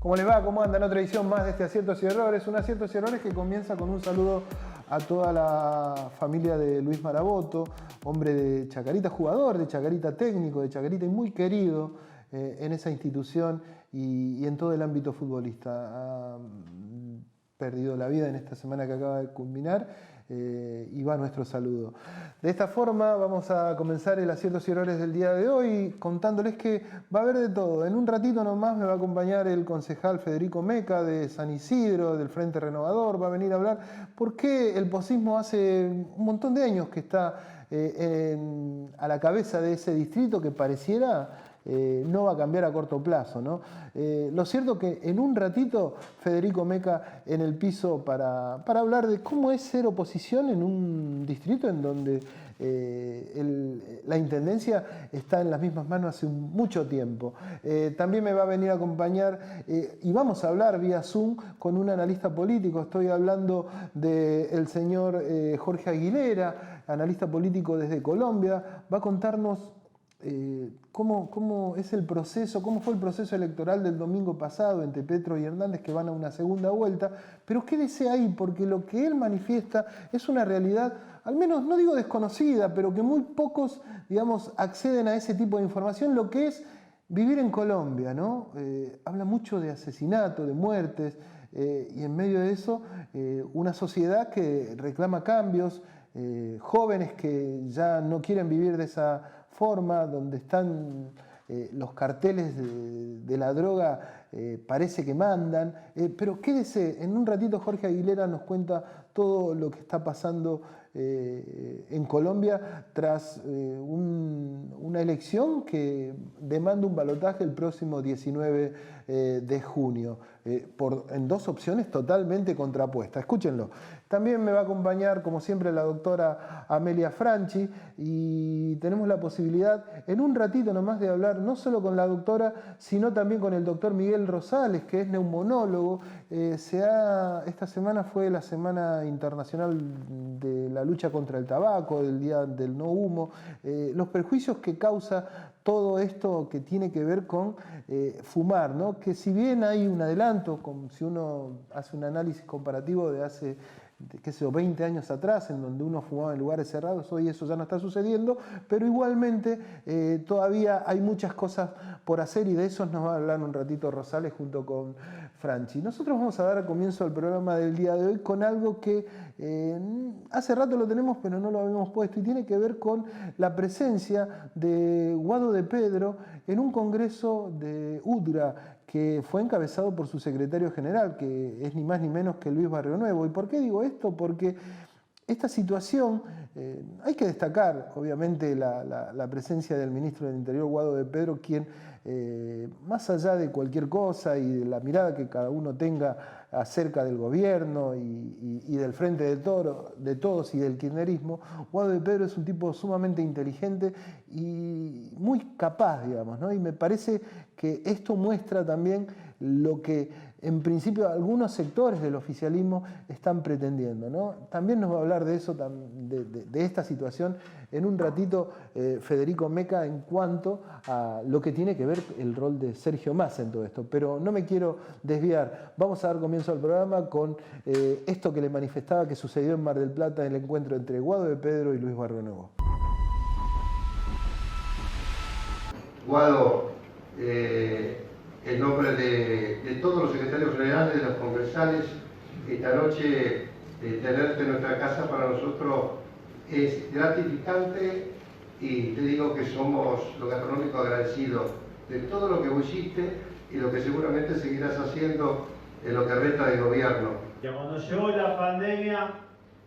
¿Cómo les va? ¿Cómo andan? Otra edición más de este Aciertos y Errores. Un Aciertos y Errores que comienza con un saludo a toda la familia de Luis Maraboto, hombre de Chacarita, jugador de Chacarita, técnico de Chacarita y muy querido en esa institución y en todo el ámbito futbolista. Ha perdido la vida en esta semana que acaba de culminar. Y va nuestro saludo. De esta forma vamos a comenzar el Aciertos y Errores del día de hoy contándoles que va a haber de todo. En un ratito nomás me va a acompañar el concejal Federico Meca de San Isidro, del Frente Renovador. Va a venir a hablar por qué el posismo hace un montón de años que está a la cabeza de ese distrito que pareciera no va a cambiar a corto plazo, ¿no? Lo cierto que en un ratito Federico Meca en el piso para hablar de cómo es ser oposición en un distrito en donde la intendencia está en las mismas manos hace mucho tiempo. También me va a venir a acompañar y vamos a hablar vía Zoom con un analista político. Estoy hablando del señor Jorge Aguilera, analista político desde Colombia. Va a contarnos cómo es el proceso, cómo fue el proceso electoral del domingo pasado entre Petro y Hernández, que van a una segunda vuelta, pero quédese ahí porque lo que él manifiesta es una realidad, al menos no digo desconocida, pero que muy pocos, digamos, acceden a ese tipo de información, lo que es vivir en Colombia, ¿no? Habla mucho de asesinato, de muertes, y en medio de eso una sociedad que reclama cambios, jóvenes que ya no quieren vivir de esa forma, donde están los carteles de la droga, parece que mandan, pero quédese, en un ratito Jorge Aguilera nos cuenta todo lo que está pasando en Colombia tras una elección que demanda un balotaje el próximo 19 de junio, en dos opciones totalmente contrapuestas. Escúchenlo. También me va a acompañar, como siempre, la doctora Amelia Franchi y tenemos la posibilidad en un ratito nomás de hablar no solo con la doctora, sino también con el doctor Miguel Rosales, que es neumonólogo. Esta semana fue la Semana Internacional de la Lucha contra el Tabaco, del Día del No Humo, los perjuicios que causa todo esto que tiene que ver con fumar, ¿no? Que si bien hay un adelanto, si uno hace un análisis comparativo de hace, qué sé yo, 20 años atrás, en donde uno fumaba en lugares cerrados, hoy eso ya no está sucediendo, pero igualmente todavía hay muchas cosas por hacer y de eso nos va a hablar un ratito Rosales junto con Franchi. Nosotros vamos a dar comienzo al programa del día de hoy con algo que hace rato lo tenemos pero no lo habíamos puesto y tiene que ver con la presencia de Guado de Pedro en un congreso de UDRA que fue encabezado por su secretario general, que es ni más ni menos que Luis Barrionuevo. ¿Y por qué digo esto? Porque esta situación, hay que destacar obviamente la presencia del ministro del Interior, Guado de Pedro, quien más allá de cualquier cosa y de la mirada que cada uno tenga acerca del gobierno y del frente de todos y del kirchnerismo, Guado de Pedro es un tipo sumamente inteligente y muy capaz, digamos, ¿no? Y me parece que esto muestra también lo que en principio algunos sectores del oficialismo están pretendiendo, ¿no? También nos va a hablar de eso, de esta situación en un ratito Federico Meca en cuanto a lo que tiene que ver el rol de Sergio Massa en todo esto. Pero no me quiero desviar. Vamos a dar comienzo al programa con esto que le manifestaba que sucedió en Mar del Plata en el encuentro entre Guado de Pedro y Luis Barrionuevo. Guado, en nombre de todos los secretarios generales, de los congresales, esta noche tenerte en nuestra casa para nosotros es gratificante y te digo que somos lo gastronómico agradecidos de todo lo que vos hiciste y lo que seguramente seguirás haciendo en lo que resta de gobierno. Cuando llegó la pandemia,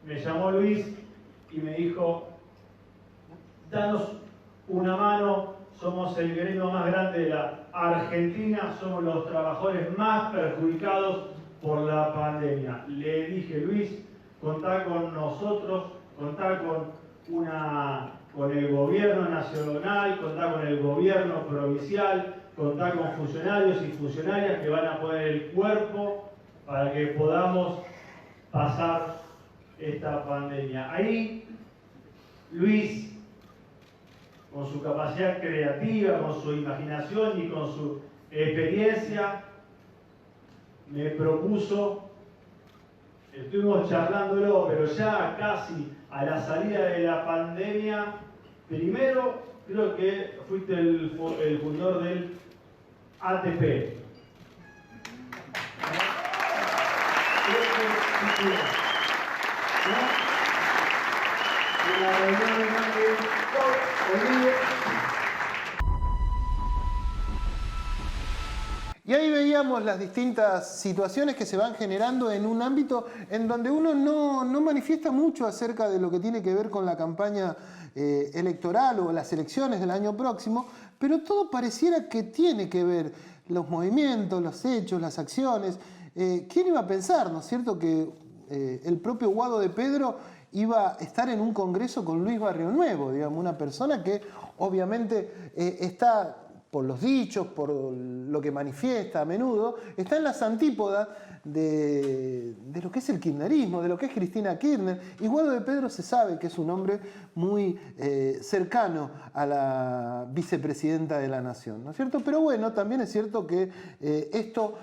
me llamó Luis y me dijo, danos una mano, somos el gremio más grande de la Argentina, somos los trabajadores más perjudicados por la pandemia. Le dije, Luis, contá con nosotros, contá con el gobierno nacional, contá con el gobierno provincial, contá con funcionarios y funcionarias que van a poner el cuerpo para que podamos pasar esta pandemia. Ahí, Luis, con su capacidad creativa, con su imaginación y con su experiencia, me propuso, estuvimos charlándolo, pero ya casi a la salida de la pandemia, primero creo que fuiste el fundador del ATP. Y ahí veíamos las distintas situaciones que se van generando en un ámbito en donde uno no manifiesta mucho acerca de lo que tiene que ver con la campaña electoral o las elecciones del año próximo, pero todo pareciera que tiene que ver los movimientos, los hechos, las acciones. ¿Quién iba a pensar, no es cierto, que el propio Guado de Pedro iba a estar en un congreso con Luis Barrio Nuevo, digamos, una persona que obviamente está, por los dichos, por lo que manifiesta a menudo, está en las antípodas de lo que es el kirchnerismo, de lo que es Cristina Kirchner. Y Guado de Pedro se sabe que es un hombre muy cercano a la vicepresidenta de la Nación, ¿no es cierto? Pero bueno, también es cierto que esto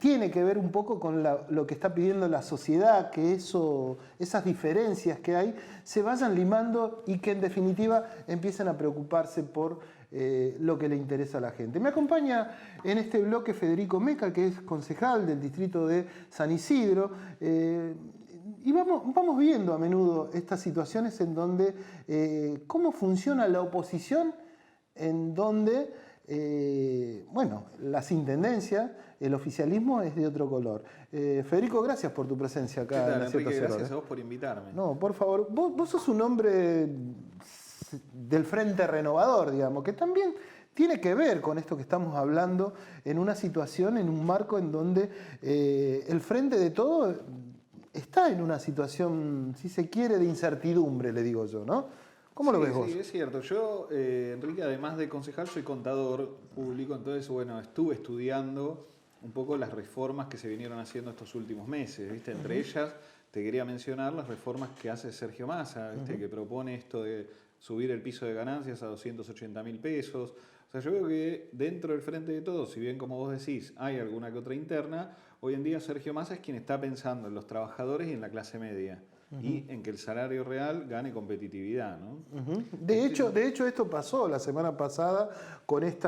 tiene que ver un poco con lo que está pidiendo la sociedad, que esas diferencias que hay se vayan limando y que en definitiva empiecen a preocuparse por lo que le interesa a la gente. Me acompaña en este bloque Federico Meca, que es concejal del distrito de San Isidro, y vamos viendo a menudo estas situaciones en donde cómo funciona la oposición, en donde las intendencias, el oficialismo es de otro color. Federico, gracias por tu presencia acá. ¿Qué tal, en Enrique? Aciertos Gracias Errores. a vos por invitarme. No, por favor, vos sos un hombre del Frente Renovador, digamos, que también tiene que ver con esto que estamos hablando en una situación, en un marco en donde el Frente de Todo está en una situación, si se quiere, de incertidumbre, le digo yo, ¿no? ¿Cómo lo ves vos? Sí, es cierto. Yo, Enrique, además de concejal, soy contador público, entonces, bueno, estuve estudiando un poco las reformas que se vinieron haciendo estos últimos meses, ¿viste? Entre ellas, te quería mencionar las reformas que hace Sergio Massa, ¿viste? Que propone esto de subir el piso de ganancias a 280.000 pesos. O sea, yo veo que dentro del Frente de Todos, si bien como vos decís, hay alguna que otra interna, hoy en día Sergio Massa es quien está pensando en los trabajadores y en la clase media. Y en que el salario real gane competitividad, ¿no? De hecho, esto pasó la semana pasada con este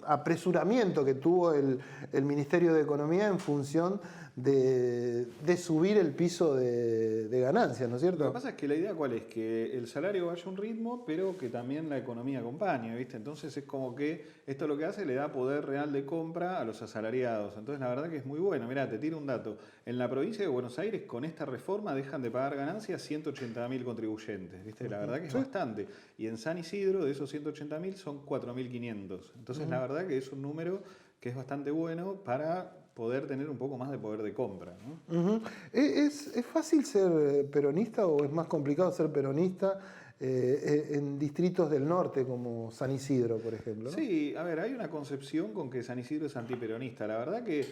apresuramiento que tuvo el Ministerio de Economía en función de subir el piso de ganancias, ¿no es cierto? Lo que pasa es que la idea cuál es, que el salario vaya a un ritmo, pero que también la economía acompañe, ¿viste? Entonces es como que esto lo que hace le da poder real de compra a los asalariados. Entonces la verdad que es muy bueno. Mirá, te tiro un dato. En la provincia de Buenos Aires, con esta reforma dejan de pagar ganancias 180.000 contribuyentes, ¿viste? La verdad que es bastante. Y en San Isidro, de esos 180.000, son 4.500. Entonces la verdad que es un número que es bastante bueno para poder tener un poco más de poder de compra, ¿no? ¿Es fácil ser peronista o es más complicado ser peronista en distritos del norte como San Isidro, por ejemplo, ¿no? Sí, a ver, hay una concepción con que San Isidro es antiperonista. La verdad que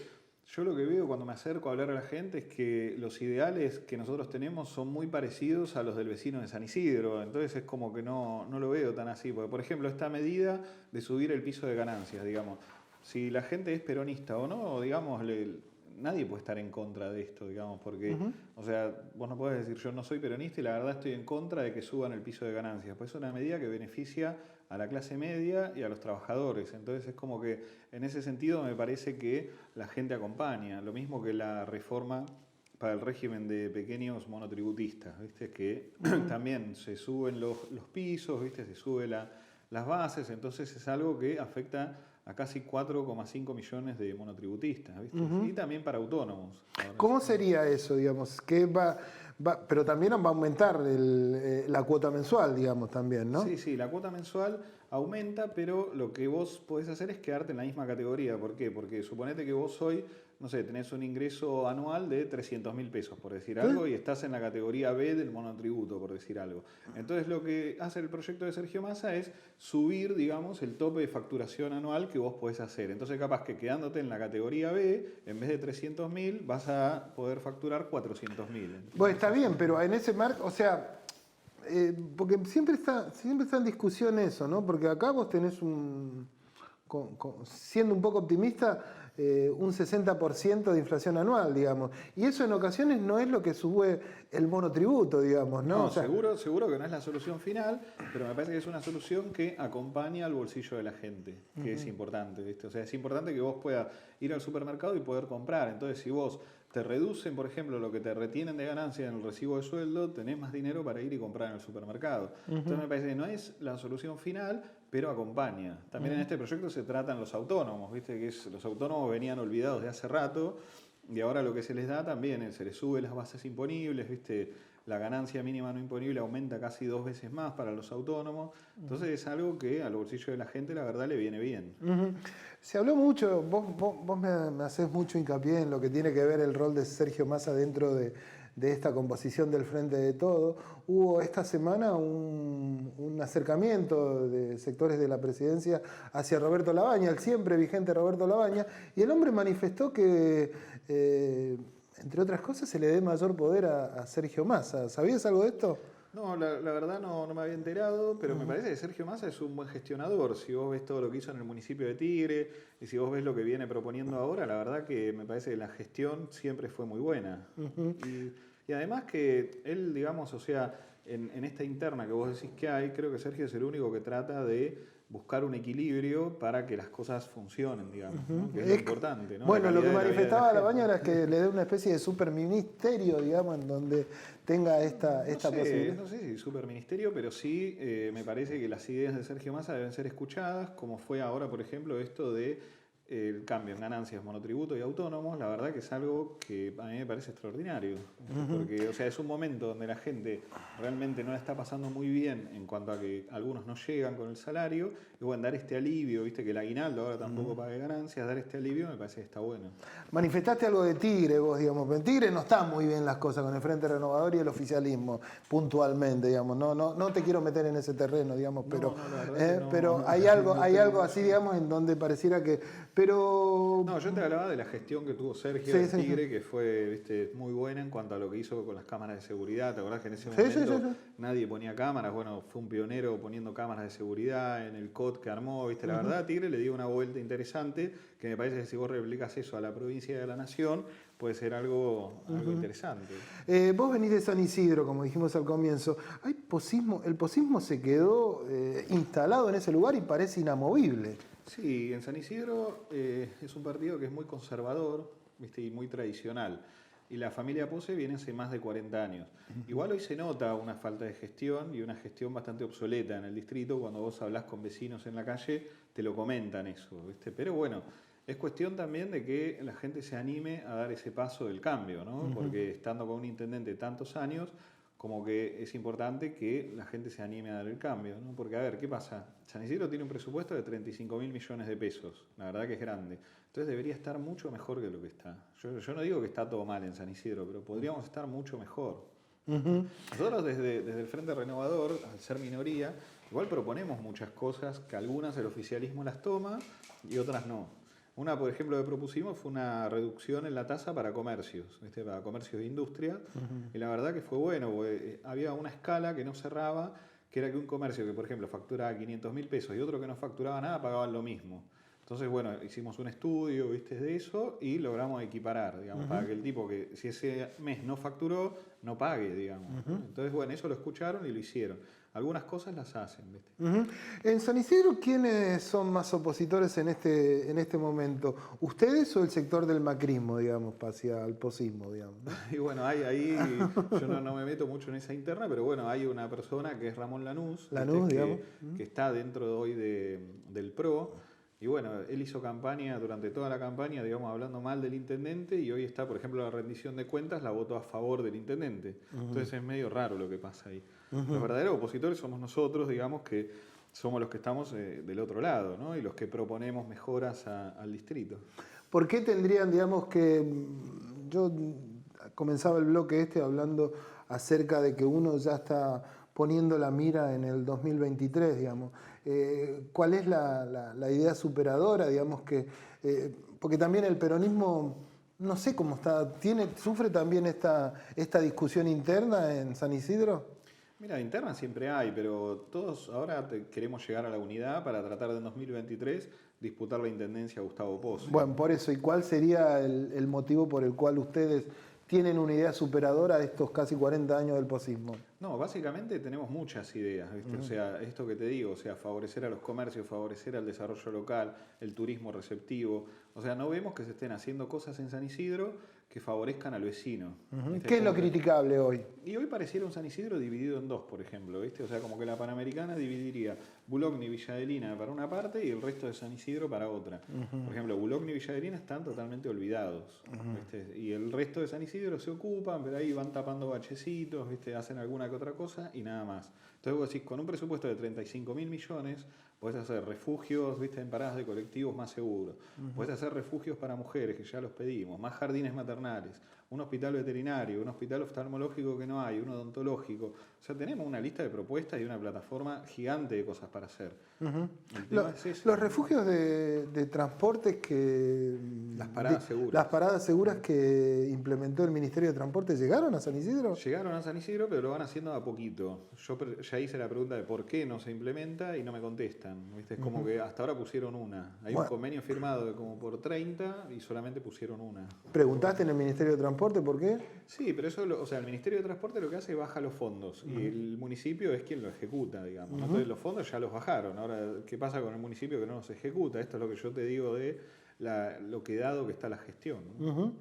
yo lo que veo cuando me acerco a hablar a la gente es que los ideales que nosotros tenemos son muy parecidos a los del vecino de San Isidro. Entonces es como que no lo veo tan así. Porque, por ejemplo, esta medida de subir el piso de ganancias, digamos, si la gente es peronista o no, digamos, nadie puede estar en contra de esto, digamos, porque, o sea, vos no podés decir yo no soy peronista y la verdad estoy en contra de que suban el piso de ganancias. Pues es una medida que beneficia a la clase media y a los trabajadores. Entonces es como que en ese sentido me parece que la gente acompaña. Lo mismo que la reforma para el régimen de pequeños monotributistas, ¿viste? Que también se suben los pisos, ¿viste? Se sube las bases, entonces es algo que afecta a casi 4,5 millones de monotributistas, ¿viste? Y también para autónomos. ¿Cómo sería eso, digamos? Pero también va a aumentar la cuota mensual, digamos, también, ¿no? Sí, la cuota mensual aumenta, pero lo que vos podés hacer es quedarte en la misma categoría. ¿Por qué? Porque suponete que vos hoy, no sé, tenés un ingreso anual de 300.000 pesos, por decir algo, y estás en la categoría B del monotributo, por decir algo. Entonces lo que hace el proyecto de Sergio Massa es subir, digamos, el tope de facturación anual que vos podés hacer. Entonces capaz que quedándote en la categoría B, en vez de 300.000, vas a poder facturar 400.000. Bueno, está bien, pero en ese marco, o sea, porque siempre está en discusión eso, ¿no? Porque acá vos tenés siendo un poco optimista, un 60% de inflación anual, digamos. Y eso en ocasiones no es lo que sube el monotributo, digamos, ¿no? No, O sea, seguro que no es la solución final, pero me parece que es una solución que acompaña al bolsillo de la gente, que es importante, ¿viste? O sea, es importante que vos puedas ir al supermercado y poder comprar. Entonces, si vos te reducen, por ejemplo, lo que te retienen de ganancia en el recibo de sueldo, tenés más dinero para ir y comprar en el supermercado. Entonces me parece que no es la solución final, pero acompaña. También en este proyecto se tratan los autónomos, ¿viste? Los autónomos venían olvidados de hace rato y ahora lo que se les da también se les sube las bases imponibles, ¿viste? La ganancia mínima no imponible aumenta casi 2 veces más para los autónomos. Entonces es algo que al bolsillo de la gente la verdad le viene bien. Se habló mucho, vos me hacés mucho hincapié en lo que tiene que ver el rol de Sergio Massa dentro de esta composición del Frente de Todo. Hubo esta semana un acercamiento de sectores de la presidencia hacia Roberto Labaña, el siempre vigente Roberto Labaña, y el hombre manifestó que, entre otras cosas, se le dé mayor poder a Sergio Massa. ¿Sabías algo de esto? No, la verdad no me había enterado, pero me parece que Sergio Massa es un buen gestionador. Si vos ves todo lo que hizo en el municipio de Tigre y si vos ves lo que viene proponiendo ahora, la verdad que me parece que la gestión siempre fue muy buena. Y además que él, digamos, o sea, en esta interna que vos decís que hay, creo que Sergio es el único que trata de buscar un equilibrio para que las cosas funcionen, digamos, ¿no? Que es lo importante, ¿no? Bueno, lo que manifestaba Labaña era gente. que le dé una especie de superministerio, digamos, en donde tenga esta posibilidad. No sé si superministerio, pero sí me parece que las ideas de Sergio Massa deben ser escuchadas, como fue ahora, por ejemplo, esto de el cambio en ganancias, monotributo y autónomos. La verdad que es algo que a mí me parece extraordinario, porque o sea, es un momento donde la gente realmente no la está pasando muy bien en cuanto a que algunos no llegan con el salario, y bueno, dar este alivio, viste que el aguinaldo ahora tampoco pague ganancias, dar este alivio me parece que está bueno. Manifestaste algo de Tigre vos, digamos, pero en Tigre no están muy bien las cosas con el Frente Renovador y el oficialismo, puntualmente, digamos, no te quiero meter en ese terreno, digamos, pero, pero hay algo así, digamos, en donde pareciera que... Pero... No, yo te hablaba de la gestión que tuvo Sergio en Tigre, que fue, viste, muy buena en cuanto a lo que hizo con las cámaras de seguridad. ¿Te acordás que en ese momento nadie ponía cámaras? Bueno, fue un pionero poniendo cámaras de seguridad en el COT que armó, viste. La verdad, Tigre le dio una vuelta interesante, que me parece que si vos replicas eso a la provincia de la Nación, puede ser algo interesante. Vos venís de San Isidro, como dijimos al comienzo. Hay posismo, el posismo se quedó instalado en ese lugar y parece inamovible. Sí, en San Isidro es un partido que es muy conservador, ¿viste? Y muy tradicional. Y la familia Pose viene hace más de 40 años. Igual hoy se nota una falta de gestión y una gestión bastante obsoleta en el distrito. Cuando vos hablás con vecinos en la calle, te lo comentan eso, ¿viste? Pero bueno, es cuestión también de que la gente se anime a dar ese paso del cambio, ¿no? Porque estando con un intendente tantos años, como que es importante que la gente se anime a dar el cambio, ¿no? Porque, a ver, ¿qué pasa? San Isidro tiene un presupuesto de 35.000 millones de pesos, la verdad que es grande. Entonces debería estar mucho mejor que lo que está. Yo no digo que está todo mal en San Isidro, pero podríamos estar mucho mejor. Nosotros desde el Frente Renovador, al ser minoría, igual proponemos muchas cosas que algunas el oficialismo las toma y otras no. Una, por ejemplo, que propusimos fue una reducción en la tasa para comercios, ¿viste? Para comercios de industria. Y la verdad que fue bueno, porque había una escala que no cerraba, que era que un comercio que, por ejemplo, facturaba 500.000 pesos y otro que no facturaba nada, pagaban lo mismo. Entonces, bueno, hicimos un estudio, ¿viste? De eso y logramos equiparar, digamos, para que el tipo que si ese mes no facturó, no pague, digamos. Entonces, bueno, eso lo escucharon y lo hicieron. Algunas cosas las hacen, ¿viste? En San Isidro, ¿quiénes son más opositores en este momento? ¿Ustedes o el sector del macrismo, digamos, hacia el posismo, digamos? ¿No? Y bueno, ahí yo no me meto mucho en esa interna, pero bueno, hay una persona que es Ramón Lanús, que está dentro de hoy del PRO. Y bueno, él hizo campaña durante toda la campaña, digamos, hablando mal del intendente, y hoy está, por ejemplo, la rendición de cuentas, la votó a favor del intendente. Entonces es medio raro lo que pasa ahí. Los verdaderos opositores somos nosotros, digamos, que somos los que estamos del otro lado, ¿no? Y los que proponemos mejoras al distrito. ¿Por qué tendrían, digamos, que... Yo comenzaba el bloque hablando acerca de que uno ya está poniendo la mira en el 2023, digamos. ¿Cuál es la idea superadora, digamos, que... porque también el peronismo, no sé cómo está, ¿sufre también esta discusión interna en San Isidro? Mira, interna siempre hay, pero todos ahora queremos llegar a la unidad para tratar de en 2023 disputar la intendencia a Gustavo Pozzi. Bueno, por eso, ¿y cuál sería el motivo por el cual ustedes tienen una idea superadora de estos casi 40 años del posismo? No, básicamente tenemos muchas ideas, ¿viste? O sea, esto que te digo, o sea, favorecer a los comercios, favorecer al desarrollo local, el turismo receptivo. O sea, no vemos que se estén haciendo cosas en San Isidro que favorezcan al vecino. ¿Viste? ¿Qué es lo criticable hoy? Y hoy pareciera un San Isidro dividido en dos, por ejemplo, ¿viste? O sea, como que la Panamericana dividiría Boulogne y Villa Adelina para una parte y el resto de San Isidro para otra. Por ejemplo, Boulogne y Villa Adelina están totalmente olvidados, ¿viste? Y el resto de San Isidro se ocupan, pero ahí van tapando bachecitos, ¿viste? Hacen alguna que otra cosa y nada más. Entonces vos decís, con un presupuesto de 35.000 millones, podés hacer refugios, ¿viste? En paradas de colectivos más seguros. Podés hacer refugios para mujeres, que ya los pedimos, más jardines maternales, un hospital veterinario, un hospital oftalmológico que no hay, un odontológico. O sea, tenemos una lista de propuestas y una plataforma gigante de cosas para hacer. El tema es eso. Los refugios de transportes que... Las paradas seguras. Las paradas seguras que implementó el Ministerio de Transporte, ¿llegaron a San Isidro? Llegaron a San Isidro, pero lo van haciendo a poquito. Yo ya hice la pregunta de por qué no se implementa y no me contestan. ¿Viste? Es como que hasta ahora pusieron una. Hay un convenio firmado de como por 30 y solamente pusieron una. ¿Preguntaste en el Ministerio de Transporte por qué? Sí, pero eso, o sea, el Ministerio de Transporte lo que hace es baja los fondos y el municipio es quien lo ejecuta, digamos. Entonces los fondos ya los bajaron. Ahora, ¿qué pasa con el municipio que no los ejecuta? Esto es lo que yo te digo de lo que dado que está la gestión, ¿no?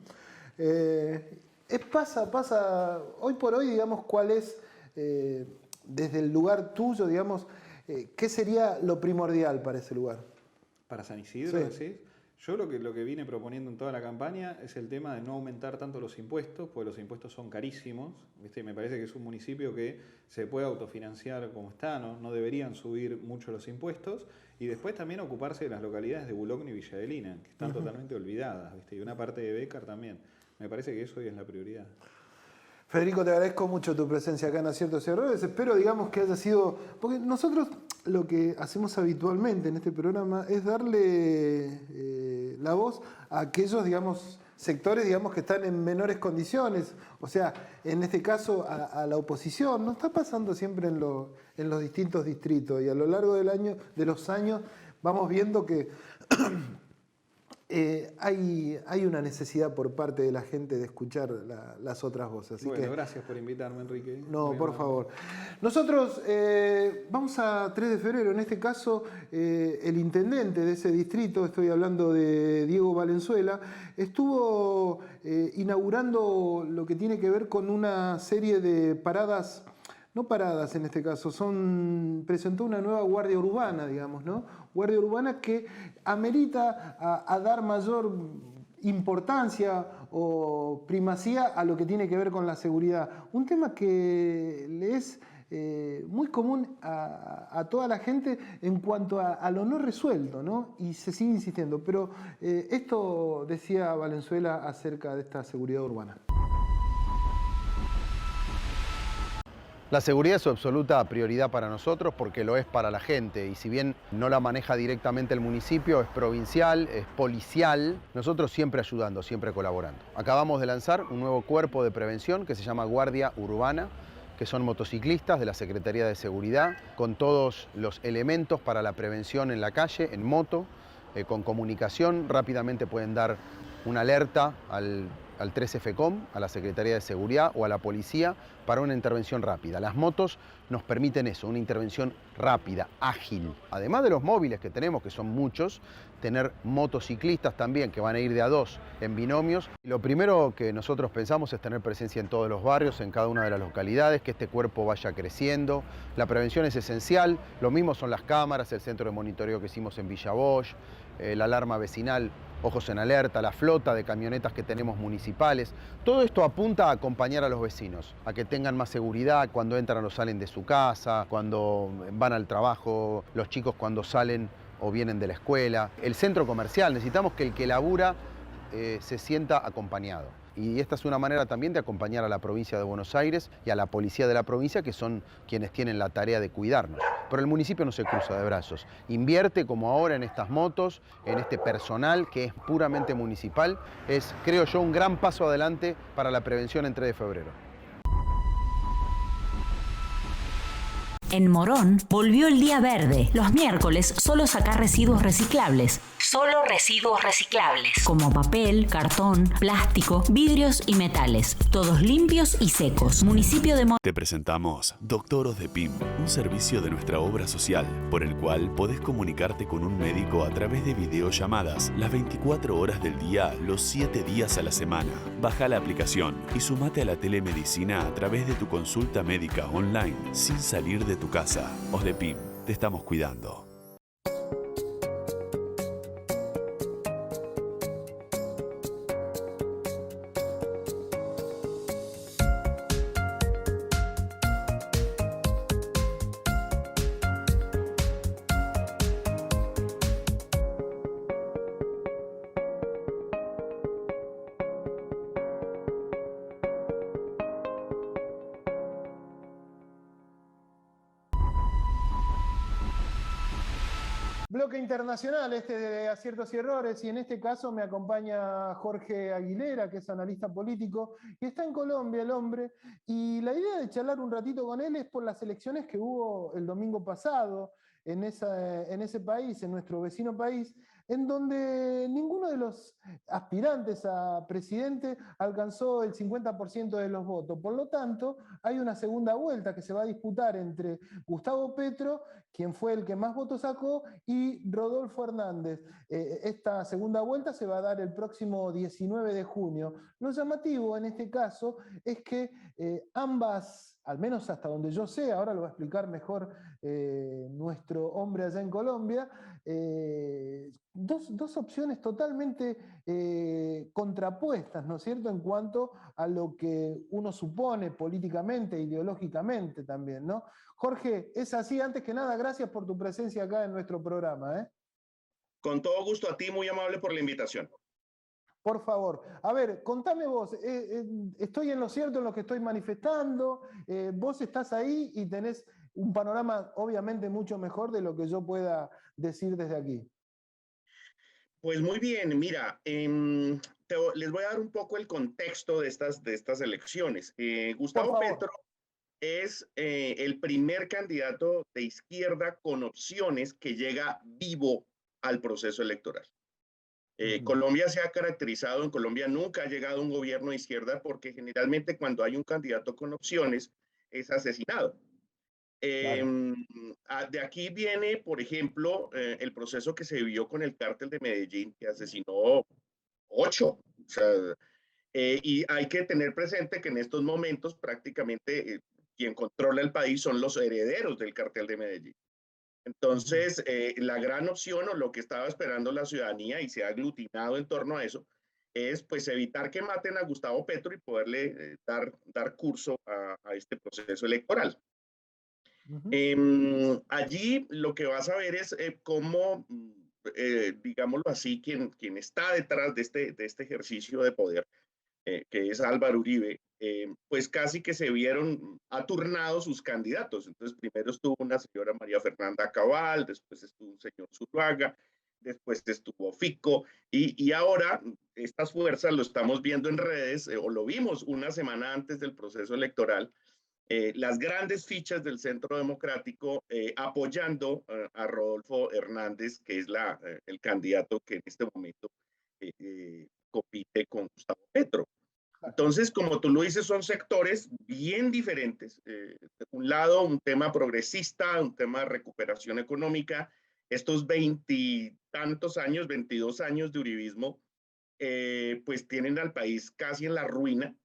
Pasa, hoy por hoy, digamos, ¿cuál es, desde el lugar tuyo, digamos, qué sería lo primordial para ese lugar? ¿Para San Isidro, decís? Yo lo que vine proponiendo en toda la campaña es el tema de no aumentar tanto los impuestos, porque los impuestos son carísimos, ¿viste? Me parece que es un municipio que se puede autofinanciar como está, no deberían subir mucho los impuestos, y después también ocuparse de las localidades de Boulogne y Villa Adelina, que están totalmente olvidadas, ¿viste? Y una parte de Bécar también. Me parece que eso hoy es la prioridad. Federico, te agradezco mucho tu presencia acá en Aciertos y Errores. Espero, digamos, que haya sido... Porque nosotros lo que hacemos habitualmente en este programa es darle la voz a aquellos, digamos, sectores, digamos, que están en menores condiciones. O sea, en este caso, a la oposición. No está pasando siempre en los distintos distritos. Y a lo largo de los años vamos viendo que... hay una necesidad por parte de la gente de escuchar las otras voces. Así bueno, que, gracias por invitarme, Enrique. No, por favor. Nosotros vamos a 3 de febrero. En este caso, el intendente de ese distrito, estoy hablando de Diego Valenzuela, estuvo inaugurando lo que tiene que ver con una serie de paradas. No paradas en este caso, presentó una nueva guardia urbana, digamos, ¿no? Guardia urbana que amerita a dar mayor importancia o primacía a lo que tiene que ver con la seguridad. Un tema que le es muy común a toda la gente en cuanto a lo no resuelto, ¿no? Y se sigue insistiendo. Pero esto decía Valenzuela acerca de esta seguridad urbana. La seguridad es su absoluta prioridad para nosotros porque lo es para la gente y si bien no la maneja directamente el municipio, es provincial, es policial, nosotros siempre ayudando, siempre colaborando. Acabamos de lanzar un nuevo cuerpo de prevención que se llama Guardia Urbana, que son motociclistas de la Secretaría de Seguridad, con todos los elementos para la prevención en la calle, en moto, con comunicación, rápidamente pueden dar una alerta al 3FECOM, a la Secretaría de Seguridad o a la policía para una intervención rápida. Las motos nos permiten eso, una intervención rápida, ágil. Además de los móviles que tenemos, que son muchos, tener motociclistas también que van a ir de a 2 en binomios. Y lo primero que nosotros pensamos es tener presencia en todos los barrios, en cada una de las localidades, que este cuerpo vaya creciendo. La prevención es esencial, lo mismo son las cámaras, el centro de monitoreo que hicimos en Villa Bosch, la alarma vecinal, Ojos en Alerta, la flota de camionetas que tenemos municipales. Todo esto apunta a acompañar a los vecinos, a que tengan más seguridad cuando entran o salen de su casa, cuando van al trabajo, los chicos cuando salen o vienen de la escuela. El centro comercial, necesitamos que el que labura se sienta acompañado. Y esta es una manera también de acompañar a la provincia de Buenos Aires y a la policía de la provincia, que son quienes tienen la tarea de cuidarnos. Pero el municipio no se cruza de brazos. Invierte como ahora en estas motos, en este personal que es puramente municipal. Es, creo yo, un gran paso adelante para la prevención en 3 de febrero. En Morón volvió el día verde. Los miércoles solo sacar residuos reciclables. Solo residuos reciclables. Como papel, cartón, plástico, vidrios y metales. Todos limpios y secos. Municipio de Morón. Te presentamos Doctoros de PIM, un servicio de nuestra obra social por el cual podés comunicarte con un médico a través de videollamadas las 24 horas del día, los 7 días a la semana. Baja la aplicación y sumate a la telemedicina a través de tu consulta médica online sin salir de tu casa. OSDEPIM, te estamos cuidando. Bloque internacional, este de aciertos y errores, y en este caso me acompaña Jorge Aguilera, que es analista político, y está en Colombia el hombre, y la idea de charlar un ratito con él es por las elecciones que hubo el domingo pasado en ese país, en nuestro vecino país, en donde ninguno de los aspirantes a presidente alcanzó el 50% de los votos. Por lo tanto, hay una segunda vuelta que se va a disputar entre Gustavo Petro, quien fue el que más votos sacó, y Rodolfo Hernández. Esta segunda vuelta se va a dar el próximo 19 de junio. Lo llamativo en este caso es que ambas, al menos hasta donde yo sé, ahora lo va a explicar mejor nuestro hombre allá en Colombia, dos opciones totalmente contrapuestas, ¿no es cierto?, en cuanto a lo que uno supone políticamente, ideológicamente también, ¿no? Jorge, es así. Antes que nada, gracias por tu presencia acá en nuestro programa, ¿eh? Con todo gusto, a ti, muy amable por la invitación. Por favor, a ver, contame vos, ¿estoy en lo cierto en lo que estoy manifestando? Vos estás ahí y tenés un panorama obviamente mucho mejor de lo que yo pueda decir desde aquí. Pues muy bien, mira, les voy a dar un poco el contexto de estas elecciones. Gustavo Petro es el primer candidato de izquierda con opciones que llega vivo al proceso electoral. Colombia se ha caracterizado, en Colombia nunca ha llegado un gobierno de izquierda porque generalmente cuando hay un candidato con opciones es asesinado. Claro. De aquí viene, por ejemplo, el proceso que se vivió con el cártel de Medellín, que asesinó 8. O sea, y hay que tener presente que en estos momentos prácticamente quien controla el país son los herederos del cártel de Medellín. Entonces, la gran opción o lo que estaba esperando la ciudadanía y se ha aglutinado en torno a eso es pues evitar que maten a Gustavo Petro y poderle dar curso a este proceso electoral. Allí lo que vas a ver es cómo, digámoslo así, quien está detrás de este ejercicio de poder, que es Álvaro Uribe, pues casi que se vieron aturnados sus candidatos. Entonces, primero estuvo una señora María Fernanda Cabal, después estuvo un señor Zuluaga, después estuvo Fico, y ahora estas fuerzas lo estamos viendo en redes, o lo vimos una semana antes del proceso electoral, las grandes fichas del Centro Democrático apoyando a Rodolfo Hernández, que es el candidato que en este momento compite con Gustavo Petro. Entonces, como tú lo dices, son sectores bien diferentes. De un lado, un tema progresista, un tema de recuperación económica. Estos 20 tantos años, 22 años de uribismo, pues tienen al país casi en la ruina.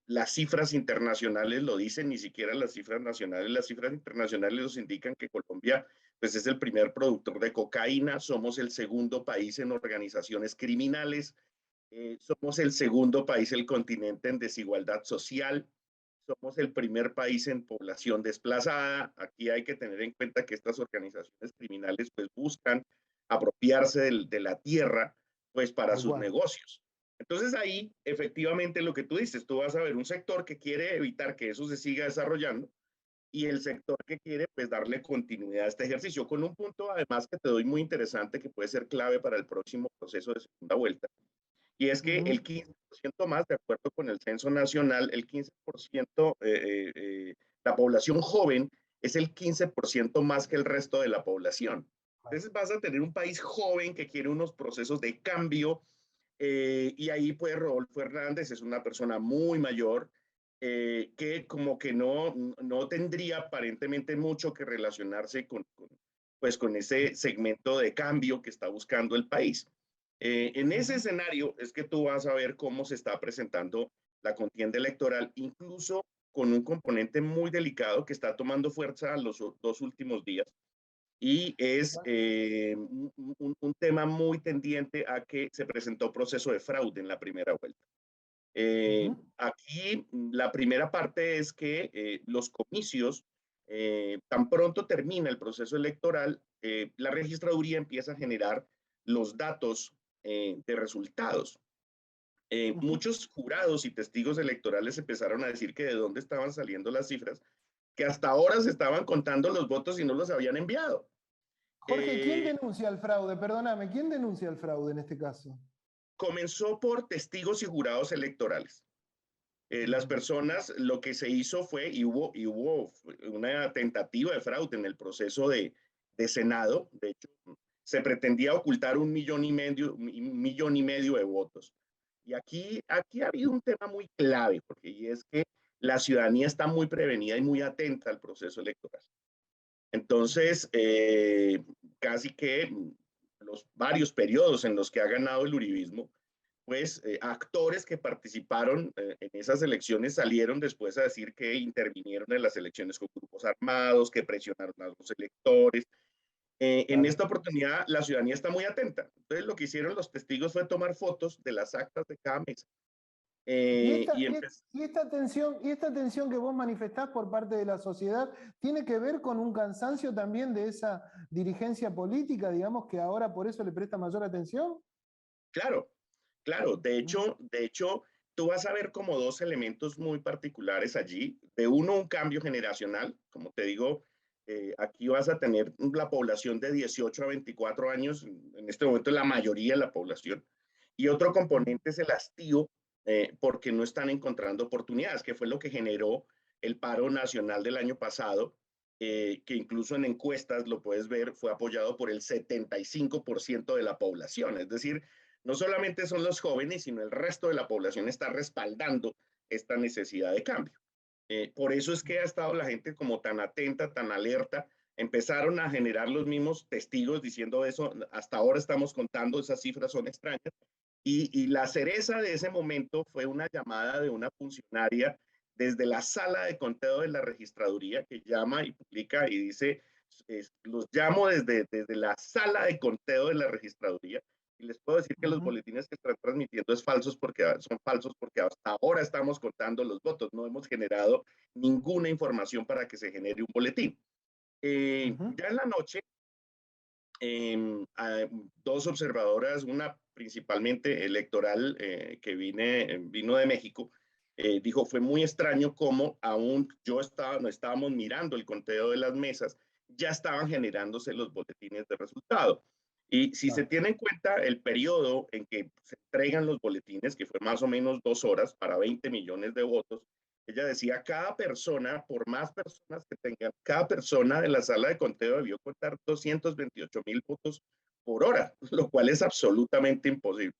Las cifras internacionales lo dicen, ni siquiera las cifras nacionales. Las cifras internacionales nos indican que Colombia pues, es el primer productor de cocaína, somos el segundo país en organizaciones criminales, somos el segundo país del continente en desigualdad social, somos el primer país en población desplazada. Aquí hay que tener en cuenta que estas organizaciones criminales pues, buscan apropiarse de la tierra pues, para sus negocios. Entonces ahí, efectivamente, lo que tú dices, tú vas a ver un sector que quiere evitar que eso se siga desarrollando y el sector que quiere, pues, darle continuidad a este ejercicio, con un punto, además, que te doy muy interesante, que puede ser clave para el próximo proceso de segunda vuelta, y es que el 15% más, de acuerdo con el Censo Nacional, el 15% la población joven es el 15% más que el resto de la población. Entonces vas a tener un país joven que quiere unos procesos de cambio, y ahí pues Rodolfo Hernández es una persona muy mayor, que como que no tendría aparentemente mucho que relacionarse pues con ese segmento de cambio que está buscando el país. En ese escenario es que tú vas a ver cómo se está presentando la contienda electoral, incluso con un componente muy delicado que está tomando fuerza los 2 últimos días, y es un tema muy tendiente a que se presentó proceso de fraude en la primera vuelta. Aquí la primera parte es que los comicios, tan pronto termina el proceso electoral, la registraduría empieza a generar los datos de resultados. Muchos jurados y testigos electorales empezaron a decir que de dónde estaban saliendo las cifras, que hasta ahora se estaban contando los votos y no los habían enviado. Jorge, ¿quién denuncia el fraude? Perdóname, ¿quién denuncia el fraude en este caso? Comenzó por testigos y jurados electorales. Las personas, lo que se hizo fue, y hubo una tentativa de fraude en el proceso de Senado. De hecho, se pretendía ocultar 1,5 millones de votos. Y aquí ha habido un tema muy clave, porque y es que la ciudadanía está muy prevenida y muy atenta al proceso electoral. Entonces, casi que los varios periodos en los que ha ganado el uribismo, pues actores que participaron en esas elecciones salieron después a decir que intervinieron en las elecciones con grupos armados, que presionaron a los electores. En esta oportunidad, la ciudadanía está muy atenta. Entonces, lo que hicieron los testigos fue tomar fotos de las actas de cada mesa. Y esta tensión que vos manifestás por parte de la sociedad tiene que ver con un cansancio también de esa dirigencia política, digamos, que ahora por eso le presta mayor atención. Claro, claro. De hecho, tú vas a ver como dos elementos muy particulares allí. De uno, un cambio generacional. Como te digo, aquí vas a tener la población de 18 a 24 años. En este momento la mayoría de la población. Y otro componente es el hastío, porque no están encontrando oportunidades, que fue lo que generó el paro nacional del año pasado, que incluso en encuestas, lo puedes ver, fue apoyado por el 75% de la población. Es decir, no solamente son los jóvenes, sino el resto de la población está respaldando esta necesidad de cambio. Por eso es que ha estado la gente como tan atenta, tan alerta. Empezaron a generar los mismos testigos diciendo eso. Hasta ahora estamos contando, esas cifras son extrañas. Y la cereza de ese momento fue una llamada de una funcionaria desde la sala de conteo de la registraduría, que llama y publica y dice, los llamo desde la sala de conteo de la registraduría, y les puedo decir que los boletines que están transmitiendo son falsos porque hasta ahora estamos contando los votos, no hemos generado ninguna información para que se genere un boletín. Ya en la noche, dos observadoras, una principalmente electoral, que vino de México, dijo, fue muy extraño cómo aún no estábamos mirando el conteo de las mesas, ya estaban generándose los boletines de resultado. Y si se tiene en cuenta el periodo en que se entregan los boletines, que fue más o menos 2 horas para 20 millones de votos, ella decía, cada persona, por más personas que tengan, cada persona de la sala de conteo debió contar 228,000 votos por hora, lo cual es absolutamente imposible.